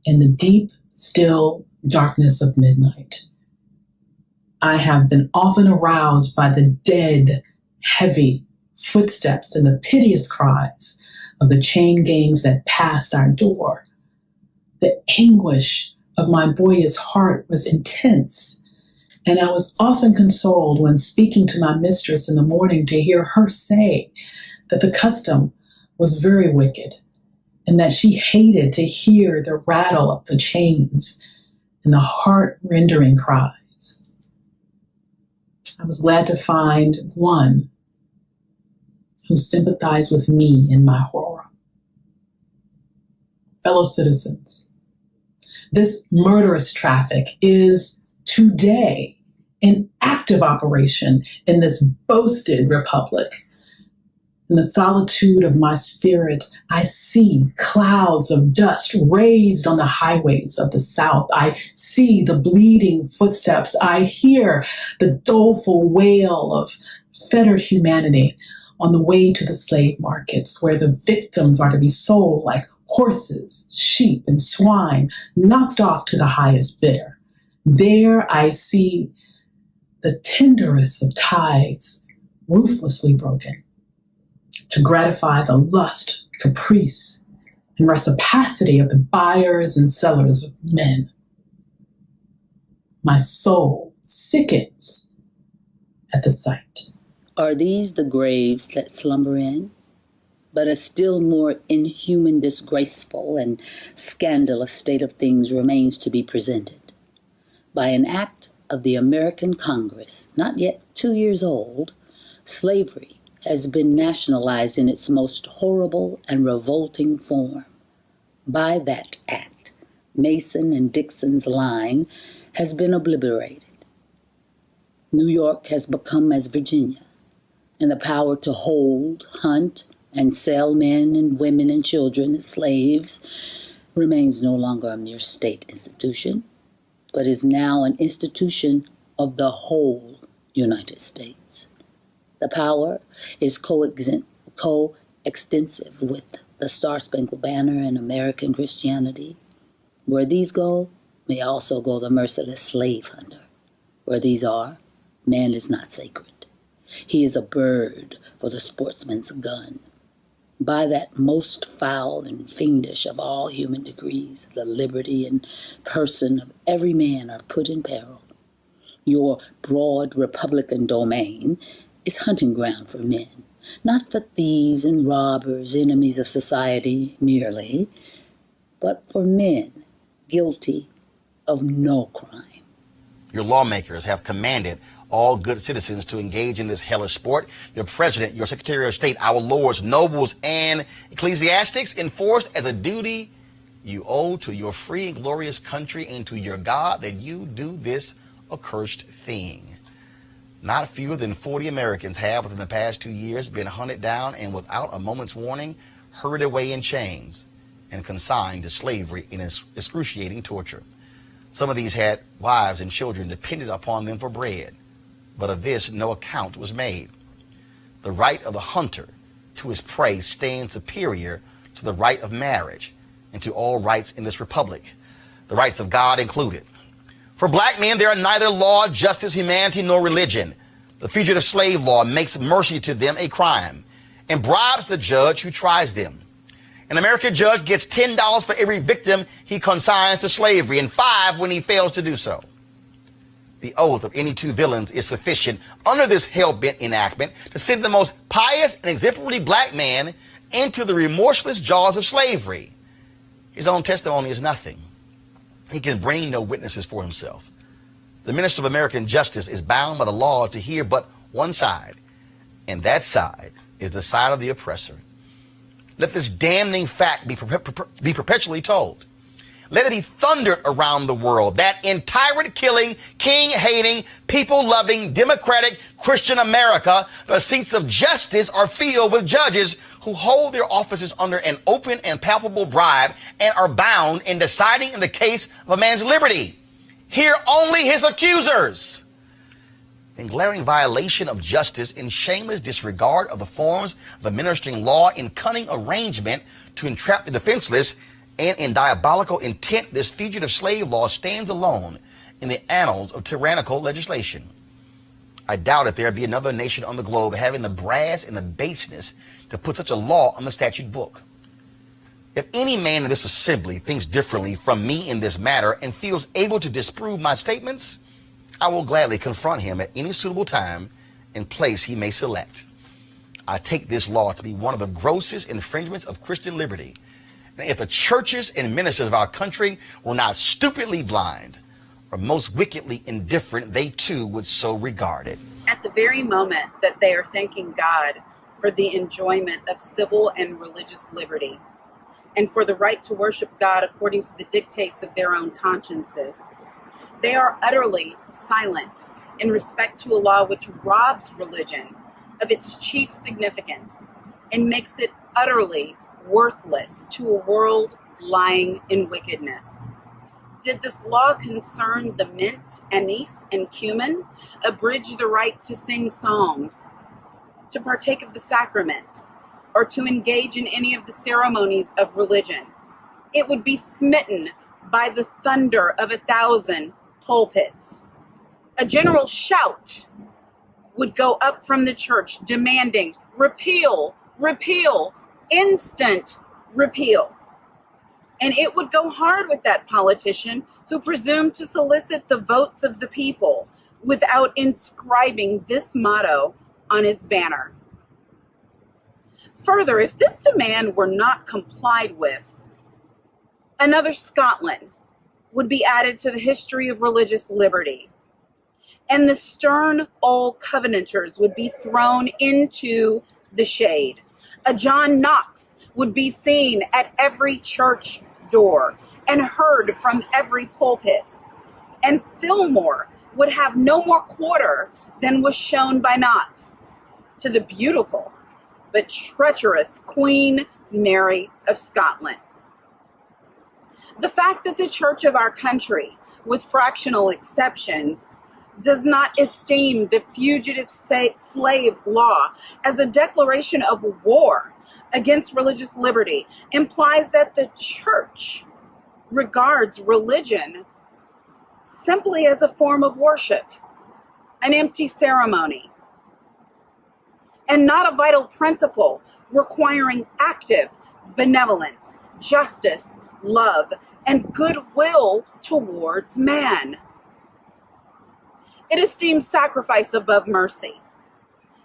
In the deep, still darkness of midnight, I have been often aroused by the dead, heavy footsteps and the piteous cries of the chain gangs that passed our door. The anguish of my boyish heart was intense, and I was often consoled when speaking to my mistress in the morning to hear her say that the custom was very wicked, and that she hated to hear the rattle of the chains and the heart-rending cries. I was glad to find one who sympathized with me in my horror. Fellow citizens, this murderous traffic is today in active operation in this boasted republic. In the solitude of my spirit, I see clouds of dust raised on the highways of the South. I see the bleeding footsteps. I hear the doleful wail of fettered humanity on the way to the slave markets, where the victims are to be sold like horses, sheep, and swine, knocked off to the highest bidder. There I see the tenderest of ties ruthlessly broken to gratify the lust, caprice, and reciprocity of the buyers and sellers of men. My soul sickens at the sight. Are these the graves that slumber in? But a still more inhuman, disgraceful, and scandalous state of things remains to be presented. By an act of the American Congress, not yet 2 years old, slavery has been nationalized in its most horrible and revolting form. By that act, Mason and Dixon's line has been obliterated. New York has become as Virginia, and the power to hold, hunt, and sell men and women and children as slaves remains no longer a mere state institution, but is now an institution of the whole United States. The power is coextensive with the Star-Spangled Banner and American Christianity. Where these go, may also go the merciless slave hunter. Where these are, man is not sacred. He is a bird for the sportsman's gun. By that most foul and fiendish of all human degrees, the liberty and person of every man are put in peril. Your broad Republican domain is hunting ground for men, not for thieves and robbers, enemies of society merely, but for men guilty of no crime. Your lawmakers have commanded all good citizens to engage in this hellish sport. Your president, your secretary of state, our lords, nobles, and ecclesiastics enforce as a duty you owe to your free and glorious country and to your God that you do this accursed thing. Not fewer than 40 Americans have within the past 2 years been hunted down and without a moment's warning hurried away in chains and consigned to slavery in excruciating torture. Some of these had wives and children dependent upon them for bread, but of this no account was made. The right of the hunter to his prey stands superior to the right of marriage and to all rights in this republic, the rights of God included. For black men, there are neither law, justice, humanity, nor religion. The fugitive slave law makes mercy to them a crime and bribes the judge who tries them. An American judge gets $10 for every victim he consigns to slavery and $5 when he fails to do so. The oath of any two villains is sufficient under this hell-bent enactment to send the most pious and exemplary black man into the remorseless jaws of slavery. His own testimony is nothing. He can bring no witnesses for himself. The minister of American justice is bound by the law to hear but one side, and that side is the side of the oppressor. Let this damning fact be perpetually told. Let it be thundered around the world that in tyrant-killing, king-hating, people-loving, democratic, Christian America, the seats of justice are filled with judges who hold their offices under an open and palpable bribe and are bound in deciding in the case of a man's liberty. Hear only his accusers. In glaring violation of justice, in shameless disregard of the forms of administering law, in cunning arrangement to entrap the defenseless, and in diabolical intent, this fugitive slave law stands alone in the annals of tyrannical legislation. I doubt if there be another nation on the globe having the brass and the baseness to put such a law on the statute book. If any man in this assembly thinks differently from me in this matter and feels able to disprove my statements, I will gladly confront him at any suitable time and place he may select. I take this law to be one of the grossest infringements of Christian liberty. And if the churches and ministers of our country were not stupidly blind or most wickedly indifferent, they too would so regard it. At the very moment that they are thanking God for the enjoyment of civil and religious liberty and for the right to worship God according to the dictates of their own consciences, they are utterly silent in respect to a law which robs religion of its chief significance and makes it utterly worthless to a world lying in wickedness. Did this law concern the mint, anise, and cumin, abridge the right to sing psalms, to partake of the sacrament, or to engage in any of the ceremonies of religion, it would be smitten by the thunder of 1,000 pulpits. A general shout would go up from the church demanding repeal, repeal, instant repeal. And it would go hard with that politician who presumed to solicit the votes of the people without inscribing this motto on his banner. Further, if this demand were not complied with, another Scotland would be added to the history of religious liberty. And the stern old Covenanters would be thrown into the shade. A John Knox would be seen at every church door and heard from every pulpit. And Fillmore would have no more quarter than was shown by Knox to the beautiful but treacherous Queen Mary of Scotland. The fact that the church of our country, with fractional exceptions, does not esteem the fugitive slave law as a declaration of war against religious liberty implies that the church regards religion simply as a form of worship, an empty ceremony, and not a vital principle requiring active benevolence, justice, love, and goodwill towards man. It esteems sacrifice above mercy,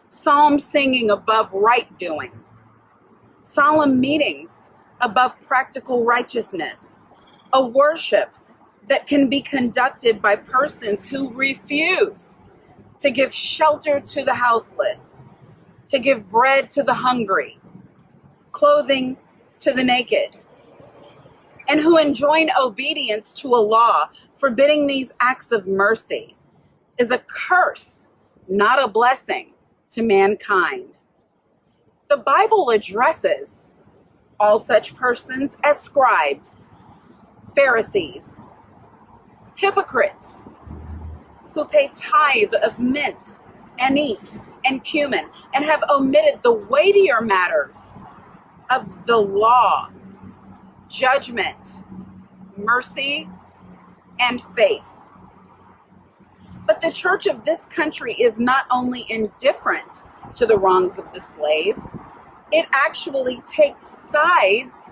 psalm singing above right doing, solemn meetings above practical righteousness, a worship that can be conducted by persons who refuse to give shelter to the houseless, to give bread to the hungry, clothing to the naked, and who enjoin obedience to a law forbidding these acts of mercy is a curse, not a blessing, to mankind. The Bible addresses all such persons as scribes, Pharisees, hypocrites, who pay tithe of mint, anise, and cumin, and have omitted the weightier matters of the law, judgment, mercy, and faith. But the church of this country is not only indifferent to the wrongs of the slave, it actually takes sides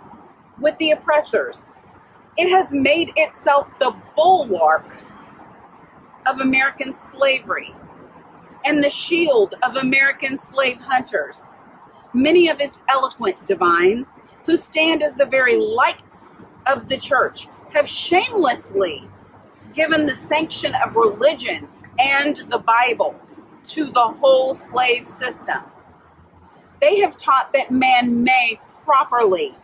with the oppressors. It has made itself the bulwark of American slavery and the shield of American slave hunters. Many of its eloquent divines, who stand as the very lights of the church, have shamelessly given the sanction of religion and the Bible to the whole slave system. They have taught that man may properly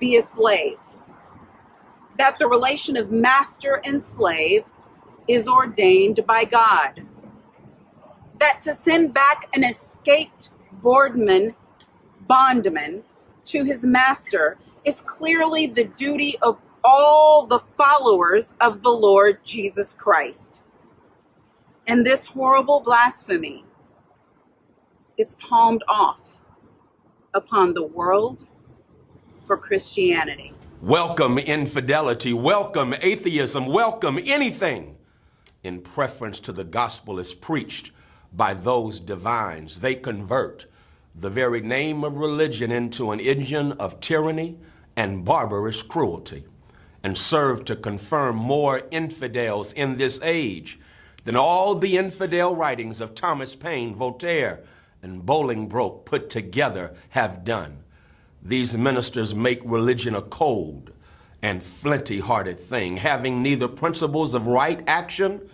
be a slave, that the relation of master and slave is ordained by God, that to send back an escaped bondman to his master is clearly the duty of all the followers of the Lord Jesus Christ. And this horrible blasphemy is palmed off upon the world for Christianity. Welcome infidelity, welcome atheism, welcome anything in preference to the gospel is preached by those divines. They convert the very name of religion into an engine of tyranny and barbarous cruelty, and serve to confirm more infidels in this age than all the infidel writings of Thomas Paine, Voltaire, and Bolingbroke put together have done. These ministers make religion a cold and flinty-hearted thing, having neither principles of right action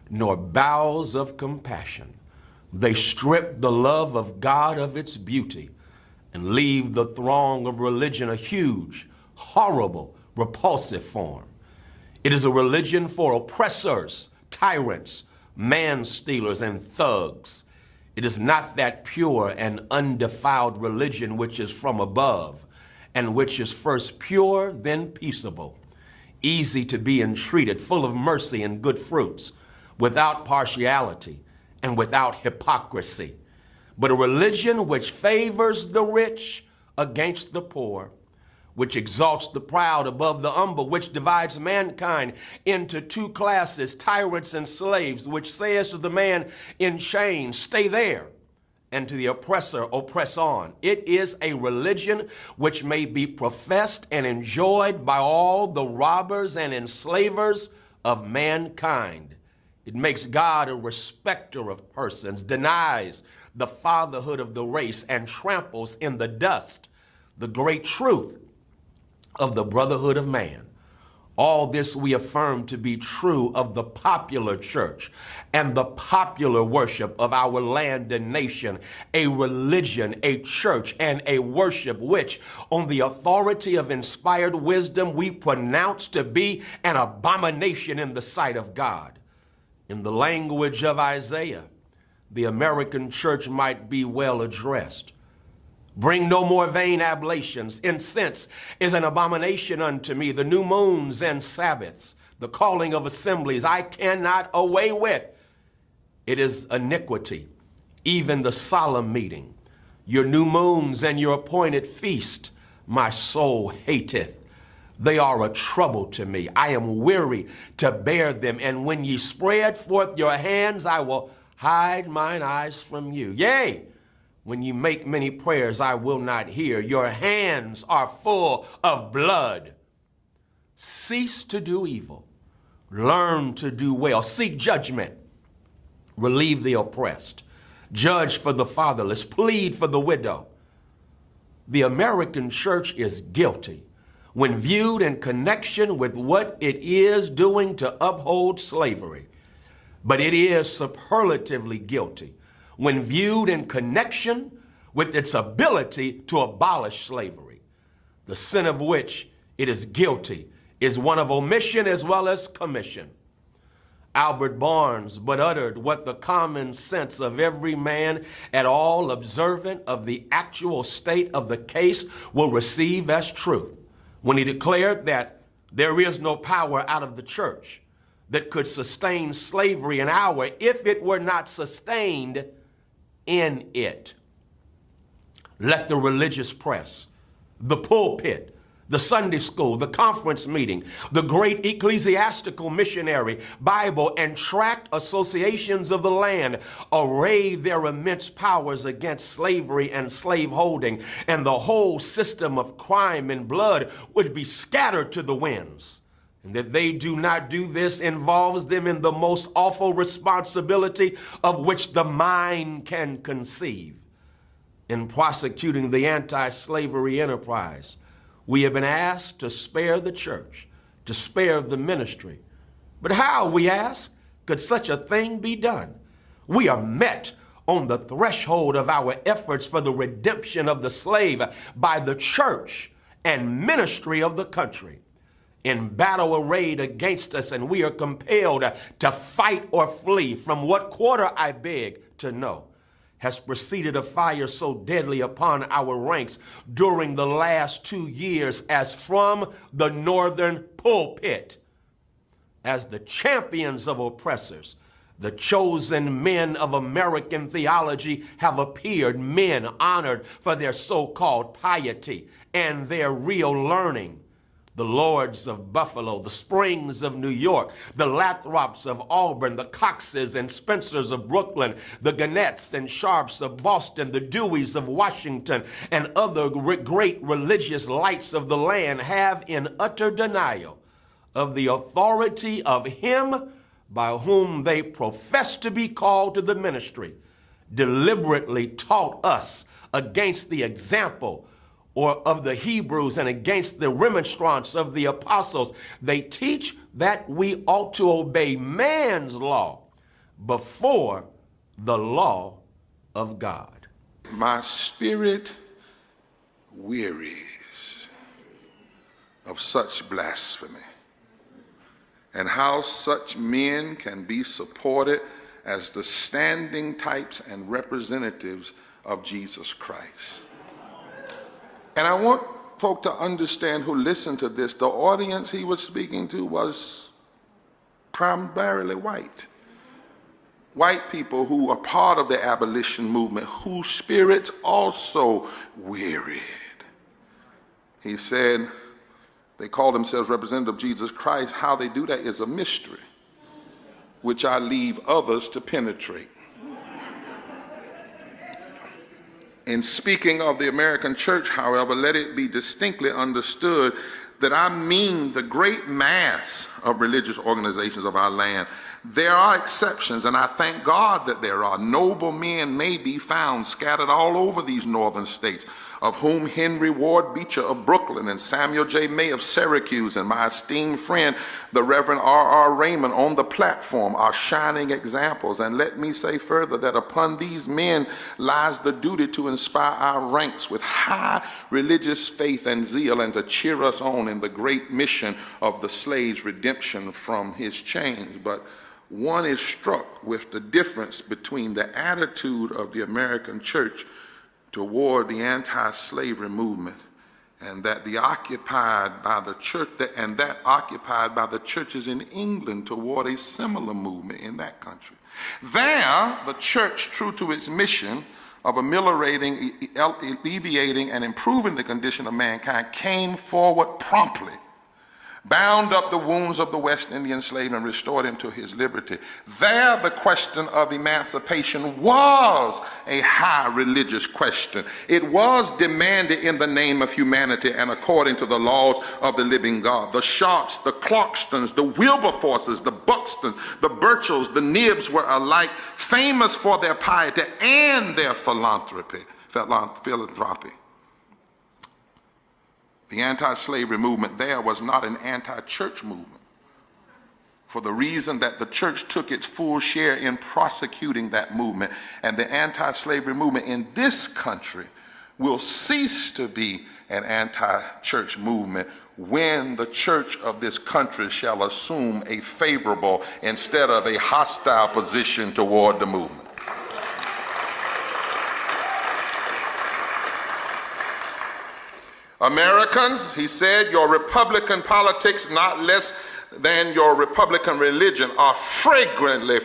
nor bowels of compassion. They strip the love of God of its beauty and leave the throng of religion a huge, horrible, repulsive form. It is a religion for oppressors, tyrants, man-stealers, and thugs. It is not that pure and undefiled religion which is from above, and which is first pure, then peaceable, easy to be entreated, full of mercy and good fruits, without partiality and without hypocrisy, but a religion which favors the rich against the poor, which exalts the proud above the humble, which divides mankind into two classes, tyrants and slaves, which says to the man in chains, stay there, and to the oppressor, oppress on. It is a religion which may be professed and enjoyed by all the robbers and enslavers of mankind. It makes God a respecter of persons, denies the fatherhood of the race, and tramples in the dust the great truth of the brotherhood of man. All this we affirm to be true of the popular church and the popular worship of our land and nation, a religion, a church, and a worship which, on the authority of inspired wisdom, we pronounce to be an abomination in the sight of God. In the language of Isaiah, the American church might be well addressed. Bring no more vain ablations. Incense is an abomination unto me. The new moons and Sabbaths, the calling of assemblies, I cannot away with. It is iniquity, even the solemn meeting. Your new moons and your appointed feast, my soul hateth. They are a trouble to me. I am weary to bear them. And when ye spread forth your hands, I will hide mine eyes from you. Yea, when you make many prayers, I will not hear. Your hands are full of blood. Cease to do evil. Learn to do well. Seek judgment. Relieve the oppressed. Judge for the fatherless. Plead for the widow. The American church is guilty when viewed in connection with what it is doing to uphold slavery. But it is superlatively guilty when viewed in connection with its ability to abolish slavery. The sin of which it is guilty is one of omission as well as commission. Albert Barnes but uttered what the common sense of every man at all observant of the actual state of the case will receive as truth when he declared that there is no power out of the church that could sustain slavery an hour if it were not sustained in it. Let the religious press, the pulpit, the Sunday school, the conference meeting, the great ecclesiastical missionary, Bible, and tract associations of the land array their immense powers against slavery and slaveholding, and the whole system of crime and blood would be scattered to the winds. And that they do not do this involves them in the most awful responsibility of which the mind can conceive. In prosecuting the anti-slavery enterprise, we have been asked to spare the church, to spare the ministry. But how, we ask, could such a thing be done? We are met on the threshold of our efforts for the redemption of the slave by the church and ministry of the country in battle arrayed against us, and we are compelled to fight or flee. From what quarter, I beg to know, has proceeded a fire so deadly upon our ranks during the last 2 years as from the northern pulpit? As the champions of oppressors, the chosen men of American theology have appeared, men honored for their so-called piety and their real learning. The Lords of Buffalo, the Springs of New York, the Lathrops of Auburn, the Coxes and Spencers of Brooklyn, the Gannett's and Sharps of Boston, the Deweys of Washington, and other great religious lights of the land have, in utter denial of the authority of him by whom they profess to be called to the ministry, deliberately taught us against the example or of the Hebrews and against the remonstrance of the apostles. They teach that we ought to obey man's law before the law of God. My spirit wearies of such blasphemy, and how such men can be supported as the standing types and representatives of Jesus Christ. And I want folk to understand who listen to this, the audience he was speaking to was primarily white. White people who are part of the abolition movement, whose spirits also wearied. He said they call themselves representative of Jesus Christ. How they do that is a mystery, which I leave others to penetrate. In speaking of the American church, however, let it be distinctly understood that I mean the great mass of religious organizations of our land. There are exceptions, and I thank God that there are. Noble men may be found scattered all over these northern states, of whom Henry Ward Beecher of Brooklyn and Samuel J. May of Syracuse and my esteemed friend, the Reverend R.R. Raymond on the platform are shining examples. And let me say further that upon these men lies the duty to inspire our ranks with high religious faith and zeal and to cheer us on in the great mission of the slave's redemption from his chains. But one is struck with the difference between the attitude of the American church toward the anti-slavery movement and that occupied by the churches in England toward a similar movement in that country. There, the church, true to its mission of ameliorating, alleviating, and improving the condition of mankind, came forward promptly, bound up the wounds of the West Indian slave and restored him to his liberty. There, the question of emancipation was a high religious question. It was demanded in the name of humanity and according to the laws of the living God. The Sharps, the Clarkstons, the Wilberforces, the Buxtons, the Burchells, the Nibbs were alike famous for their piety and their philanthropy. The anti-slavery movement there was not an anti-church movement, for the reason that the church took its full share in prosecuting that movement, and the anti-slavery movement in this country will cease to be an anti-church movement when the church of this country shall assume a favorable instead of a hostile position toward the movement. Americans, he said, your Republican politics, not less than your Republican religion, are flagrantly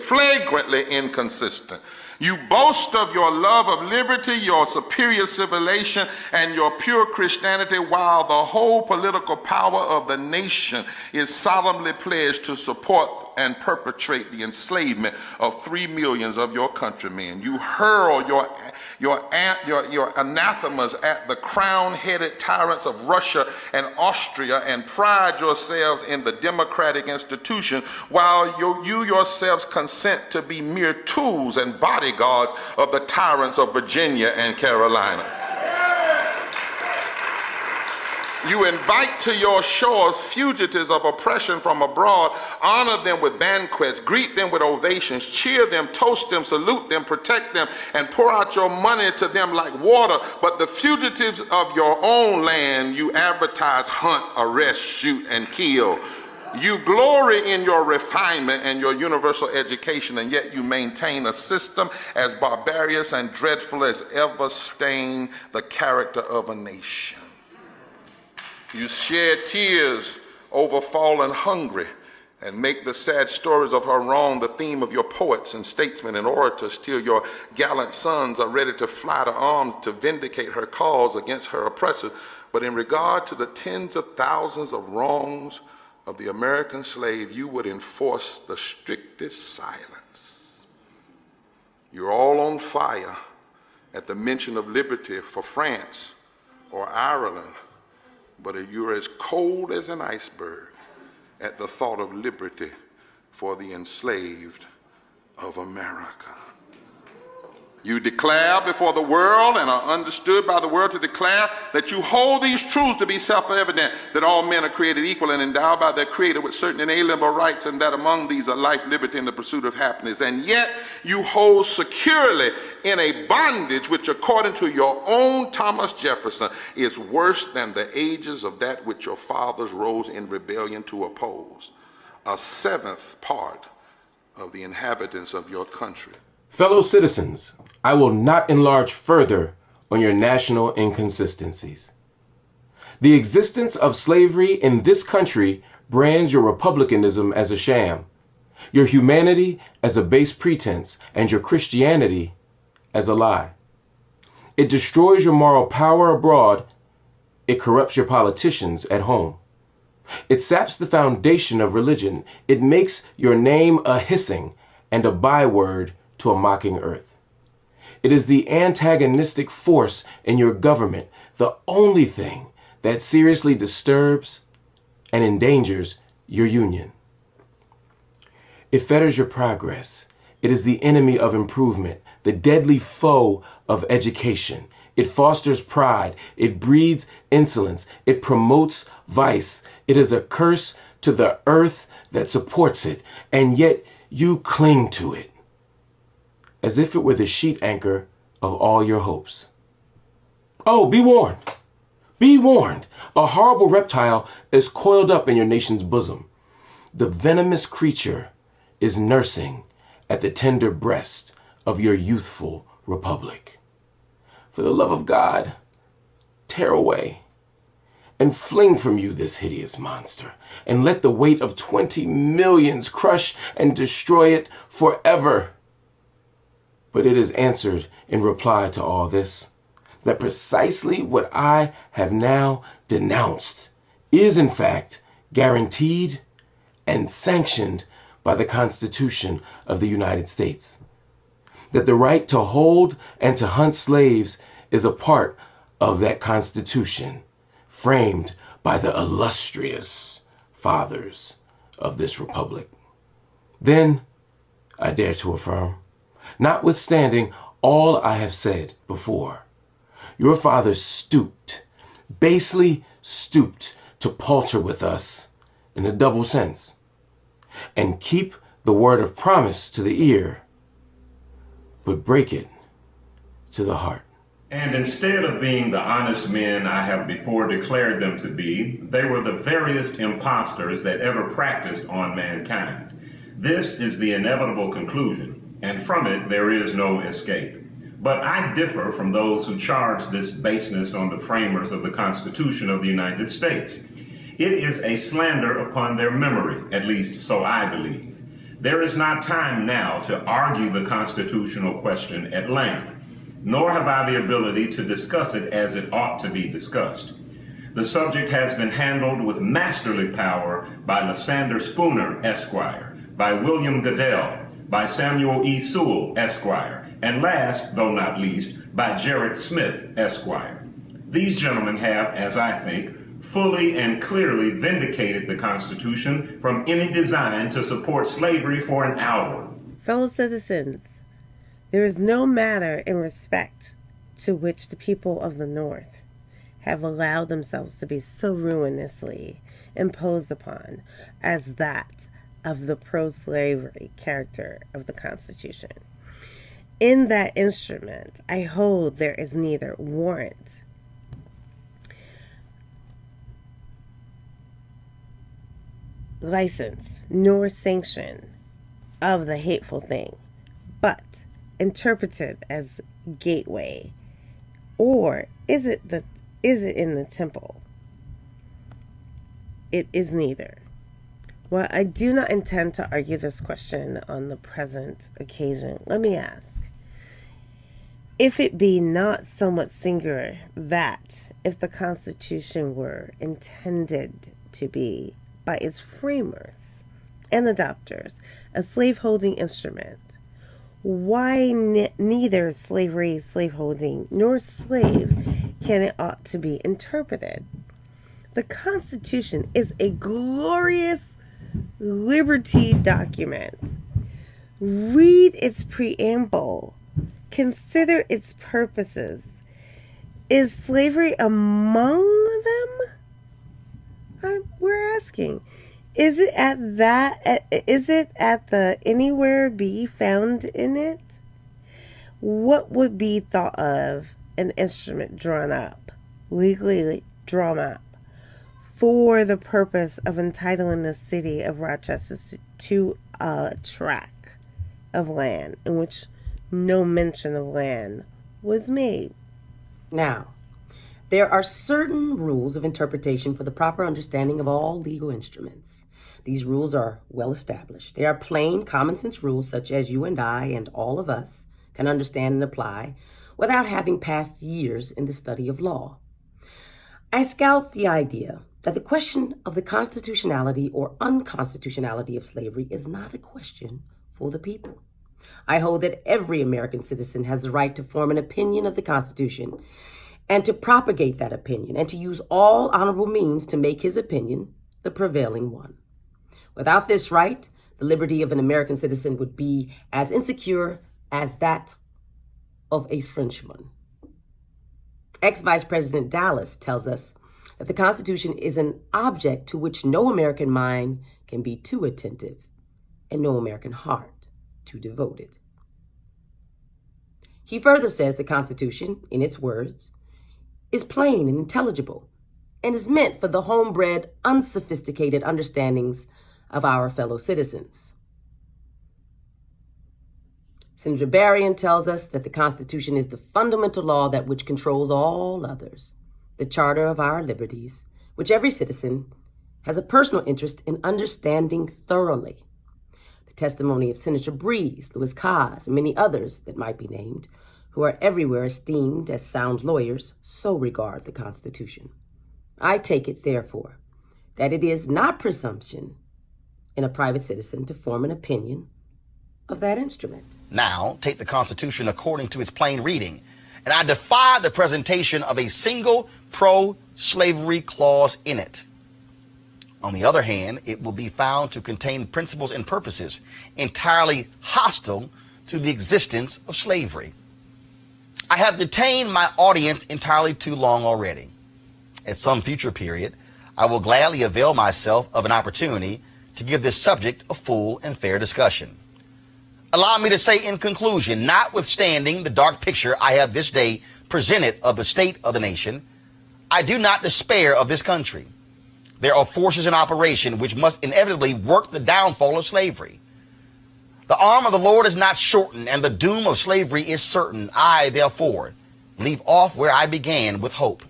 inconsistent. You boast of your love of liberty, your superior civilization, and your pure Christianity, while the whole political power of the nation is solemnly pledged to support and perpetrate the enslavement of 3 million of your countrymen. You hurl your anathemas at the crown-headed tyrants of Russia and Austria and pride yourselves in the democratic institution, while you yourselves consent to be mere tools and bodyguards of the tyrants of Virginia and Carolina. You invite to your shores fugitives of oppression from abroad, honor them with banquets, greet them with ovations, cheer them, toast them, salute them, protect them, and pour out your money to them like water. But the fugitives of your own land you advertise, hunt, arrest, shoot, and kill. You glory in your refinement and your universal education, and yet you maintain a system as barbarous and dreadful as ever stained the character of a nation. You shed tears over fallen hungry and make the sad stories of her wrong the theme of your poets and statesmen and orators till your gallant sons are ready to fly to arms to vindicate her cause against her oppressors. But in regard to the tens of thousands of wrongs of the American slave, you would enforce the strictest silence. You're all on fire at the mention of liberty for France or Ireland, but you're as cold as an iceberg at the thought of liberty for the enslaved of America. You declare before the world and are understood by the world to declare that you hold these truths to be self-evident, that all men are created equal and endowed by their Creator with certain inalienable rights, and that among these are life, liberty, and the pursuit of happiness. And yet you hold securely in a bondage which, according to your own Thomas Jefferson, is worse than the ages of that which your fathers rose in rebellion to oppose. A seventh part of the inhabitants of your country. Fellow citizens, I will not enlarge further on your national inconsistencies. The existence of slavery in this country brands your republicanism as a sham, your humanity as a base pretense, and your Christianity as a lie. It destroys your moral power abroad. It corrupts your politicians at home. It saps the foundation of religion. It makes your name a hissing and a byword to a mocking earth. It is the antagonistic force in your government, the only thing that seriously disturbs and endangers your union. It fetters your progress. It is the enemy of improvement, the deadly foe of education. It fosters pride. It breeds insolence. It promotes vice. It is a curse to the earth that supports it, and yet you cling to it as if it were the sheet anchor of all your hopes. Oh, be warned. Be warned. A horrible reptile is coiled up in your nation's bosom. The venomous creature is nursing at the tender breast of your youthful republic. For the love of God, tear away and fling from you this hideous monster, and let the weight of 20 millions crush and destroy it forever. But it is answered in reply to all this, that precisely what I have now denounced is in fact guaranteed and sanctioned by the Constitution of the United States. That the right to hold and to hunt slaves is a part of that Constitution, framed by the illustrious fathers of this republic. Then, I dare to affirm, notwithstanding all I have said before, your fathers stooped, basely stooped to palter with us in a double sense, and keep the word of promise to the ear, but break it to the heart. And instead of being the honest men I have before declared them to be, they were the veriest impostors that ever practiced on mankind. This is the inevitable conclusion, and from it there is no escape. But I differ from those who charge this baseness on the framers of the Constitution of the United States. It is a slander upon their memory, at least so I believe. There is not time now to argue the constitutional question at length, nor have I the ability to discuss it as it ought to be discussed. The subject has been handled with masterly power by Lysander Spooner, Esquire, by William Goodell, by Samuel E. Sewell, Esquire, and last, though not least, by Gerrit Smith, Esquire. These gentlemen have, as I think, fully and clearly vindicated the Constitution from any design to support slavery for an hour. Fellow citizens, there is no matter in respect to which the people of the North have allowed themselves to be so ruinously imposed upon as that of the pro-slavery character of the Constitution. In that instrument, I hold there is neither warrant license nor sanction of the hateful thing, but interpreted as gateway, or is it in the temple? It is neither. While I do not intend to argue this question on the present occasion, let me ask, if it be not somewhat singular that, if the Constitution were intended to be, by its framers and adopters, a slaveholding instrument, why neither slavery, slaveholding, nor slave can it ought to be interpreted? The Constitution is a glorious liberty document. Read its preamble. Consider its purposes. Is slavery among them? We're asking. Is it at the anywhere be found in it? What would be thought of an instrument drawn up, legally drawn up, for the purpose of entitling the city of Rochester to a tract of land in which no mention of land was made? Now, there are certain rules of interpretation for the proper understanding of all legal instruments. These rules are well established. They are plain, common sense rules such as you and I and all of us can understand and apply without having passed years in the study of law. I scout the idea that the question of the constitutionality or unconstitutionality of slavery is not a question for the people. I hold that every American citizen has the right to form an opinion of the Constitution and to propagate that opinion, and to use all honorable means to make his opinion the prevailing one. Without this right, the liberty of an American citizen would be as insecure as that of a Frenchman. Ex-Vice President Dallas tells us that the Constitution is an object to which no American mind can be too attentive and no American heart too devoted. He further says the Constitution, in its words, is plain and intelligible, and is meant for the homebred, unsophisticated understandings of our fellow citizens. Senator Barian tells us that the Constitution is the fundamental law that which controls all others, the charter of our liberties, which every citizen has a personal interest in understanding thoroughly. The testimony of Senator Bree, Louis Caz, and many others that might be named, who are everywhere esteemed as sound lawyers, so regard the Constitution. I take it, therefore, that it is not presumption in a private citizen to form an opinion of that instrument. Now, take the Constitution according to its plain reading, and I defy the presentation of a single pro-slavery clause in it. On the other hand, it will be found to contain principles and purposes entirely hostile to the existence of slavery. I have detained my audience entirely too long already. At some future period, I will gladly avail myself of an opportunity to give this subject a full and fair discussion. Allow me to say in conclusion, notwithstanding the dark picture I have this day presented of the state of the nation, I do not despair of this country. There are forces in operation which must inevitably work the downfall of slavery. The arm of the Lord is not shortened, and the doom of slavery is certain. I, therefore, leave off where I began with hope,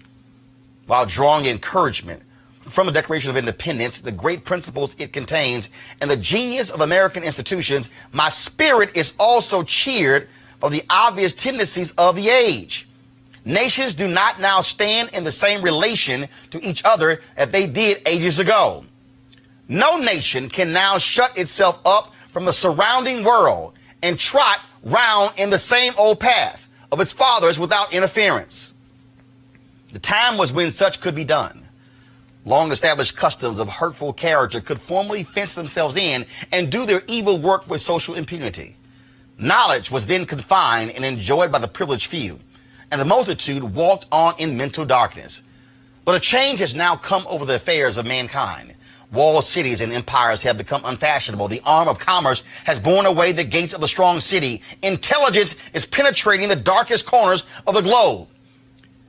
while drawing encouragement from the Declaration of Independence, the great principles it contains, and the genius of American institutions. My spirit is also cheered by the obvious tendencies of the age. Nations do not now stand in the same relation to each other as they did ages ago. No nation can now shut itself up from the surrounding world and trot round in the same old path of its fathers without interference. The time was when such could be done. Long-established customs of hurtful character could formally fence themselves in and do their evil work with social impunity. Knowledge was then confined and enjoyed by the privileged few, and the multitude walked on in mental darkness. But a change has now come over the affairs of mankind. Walled cities and empires have become unfashionable. The arm of commerce has borne away the gates of the strong city. Intelligence is penetrating the darkest corners of the globe.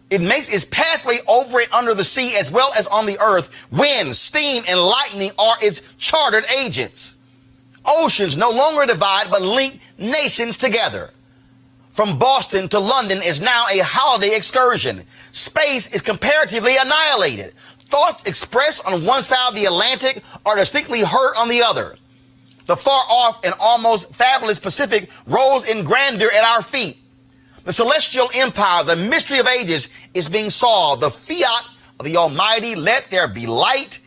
It makes its pathway over and under the sea as well as on the earth. Wind, steam, and lightning are its chartered agents. Oceans no longer divide but link nations together. From Boston to London is now a holiday excursion. Space is comparatively annihilated. Thoughts expressed on one side of the Atlantic are distinctly heard on the other. The far-off and almost fabulous Pacific rose in grandeur at our feet. The celestial empire, the mystery of ages, is being solved. The fiat of the Almighty, let there be light,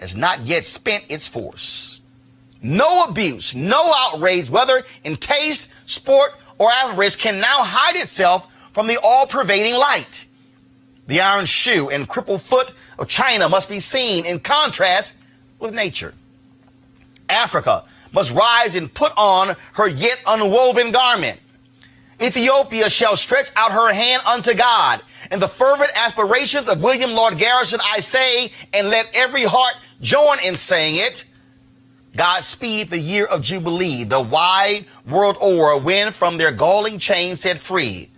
has not yet spent its force. No abuse, no outrage, whether in taste, sport, or avarice, can now hide itself from the all-pervading light. The iron shoe and crippled foot of China must be seen in contrast with nature. Africa must rise and put on her yet unwoven garment. Ethiopia shall stretch out her hand unto God. In the fervent aspirations of William Lord Garrison, I say, and let every heart join in saying it, God speed the year of Jubilee, the wide world o'er, when from their galling chains set free.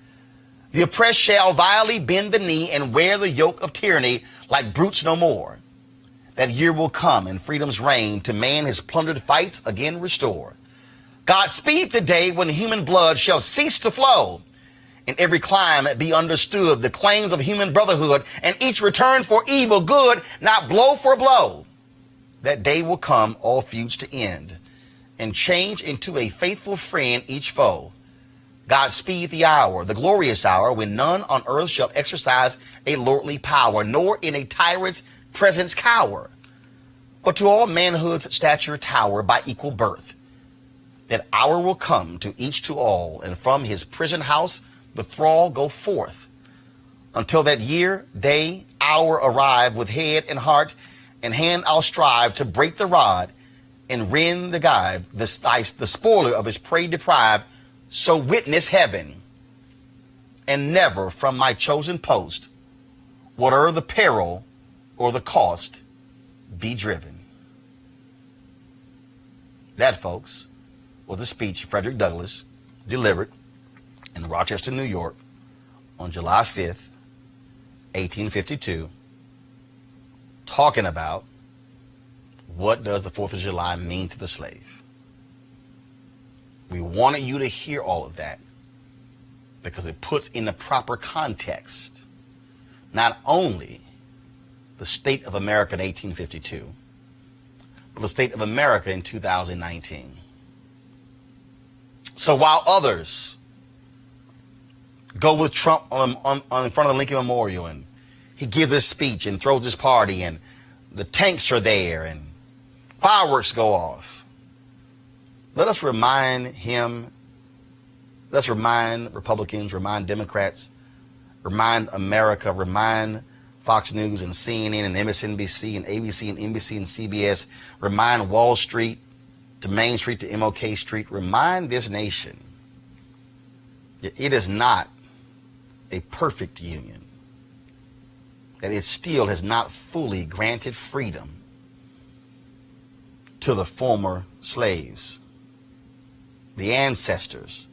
The oppressed shall vilely bend the knee and wear the yoke of tyranny like brutes no more. That year will come and freedom's reign to man his plundered fights again restore. God speed the day when human blood shall cease to flow. In every clime be understood the claims of human brotherhood, and each return for evil good, not blow for blow. That day will come, all feuds to end, and change into a faithful friend each foe. God speed the hour, the glorious hour, when none on earth shall exercise a lordly power, nor in a tyrant's presence cower, but to all manhood's stature tower by equal birth. That hour will come to each to all, and from his prison house the thrall go forth. Until that year, day, hour arrive, with head and heart and hand I'll strive to break the rod and rend the gyve, the spoiler of his prey deprived. So witness heaven, and never from my chosen post, whate'er the peril or the cost, be driven. That, folks, was a speech Frederick Douglass delivered in Rochester, New York on July 5th, 1852, talking about what does the 4th of July mean to the slave. We wanted you to hear all of that because it puts in the proper context not only the state of America in 1852, but the state of America in 2019. So while others go with Trump on in front of the Lincoln Memorial, and he gives his speech and throws his party, and the tanks are there, and fireworks go off, let us remind him, let's remind Republicans, remind Democrats, remind America, remind Fox News and CNN and MSNBC and ABC and NBC and CBS, remind Wall Street to Main Street to MLK Street, remind this nation that it is not a perfect union, that it still has not fully granted freedom to the former slaves, the ancestors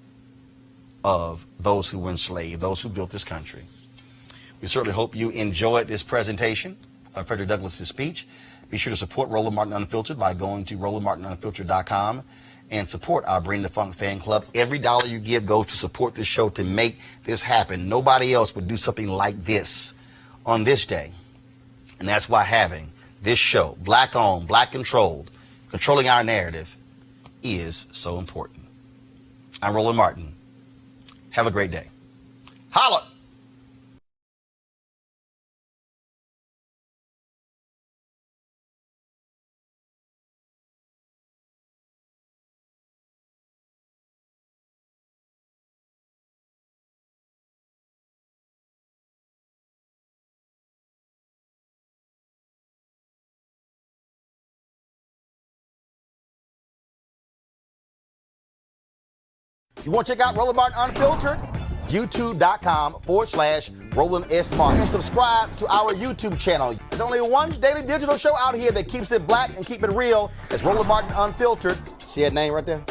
of those who were enslaved, those who built this country. We certainly hope you enjoyed this presentation of Frederick Douglass's speech. Be sure to support Roland Martin Unfiltered by going to RolandMartinUnfiltered.com and support our Bring the Funk fan club. Every dollar you give goes to support this show to make this happen. Nobody else would do something like this on this day. And that's why having this show, black owned, black controlled, controlling our narrative, is so important. I'm Roland Martin. Have a great day. Holla! You want to check out Roland Martin Unfiltered? YouTube.com/Roland S. Martin. And subscribe to our YouTube channel. There's only one daily digital show out here that keeps it black and keep it real. It's Roland Martin Unfiltered. See that name right there?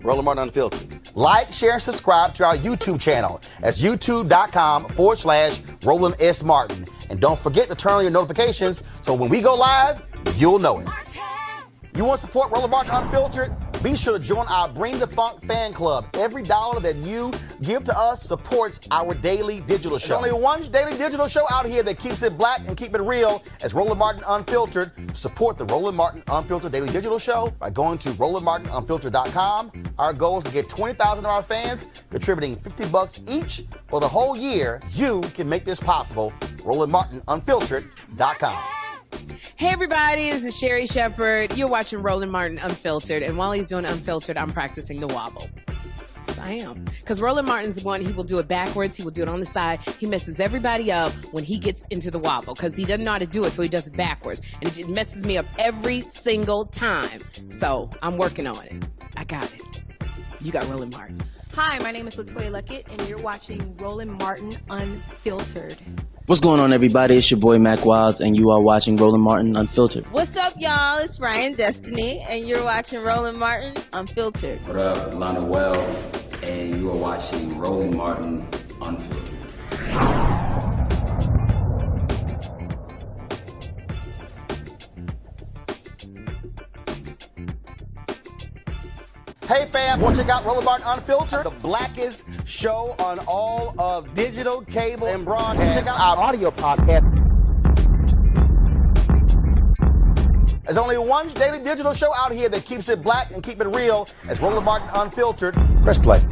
Roland Martin Unfiltered. Like, share, and subscribe to our YouTube channel. That's YouTube.com/Roland S. Martin. And don't forget to turn on your notifications so when we go live, you'll know it. You want to support Roland Martin Unfiltered? Be sure to join our Bring the Funk fan club. Every dollar that you give to us supports our daily digital show. There's only one daily digital show out here that keeps it black and keep it real. It's Roland Martin Unfiltered. Support the Roland Martin Unfiltered daily digital show by going to RolandMartinUnfiltered.com. Our goal is to get 20,000 of our fans contributing $50 each for the whole year. You can make this possible. RolandMartinUnfiltered.com. Hey everybody, this is Sherry Shepherd. You're watching Roland Martin Unfiltered, and while he's doing Unfiltered, I'm practicing the wobble. Yes, I am. Because Roland Martin's the one, he will do it backwards, he will do it on the side. He messes everybody up when he gets into the wobble, because he doesn't know how to do it, so he does it backwards. And it messes me up every single time. So, I'm working on it. I got it. You got Roland Martin. Hi, my name is LaToya Luckett, and you're watching Roland Martin Unfiltered. What's going on, everybody? It's your boy Mac Wiles, and you are watching Roland Martin Unfiltered. What's up, y'all? It's Ryan Destiny, and you're watching Roland Martin Unfiltered. What up, Lana Well, and you are watching Roland Martin Unfiltered. Hey fam, want to check out Roland Martin Unfiltered, the blackest show on all of digital, cable, and broadcast. Check out our audio podcast. There's only one daily digital show out here that keeps it black and keep it real. It's Roland Martin Unfiltered. Press play.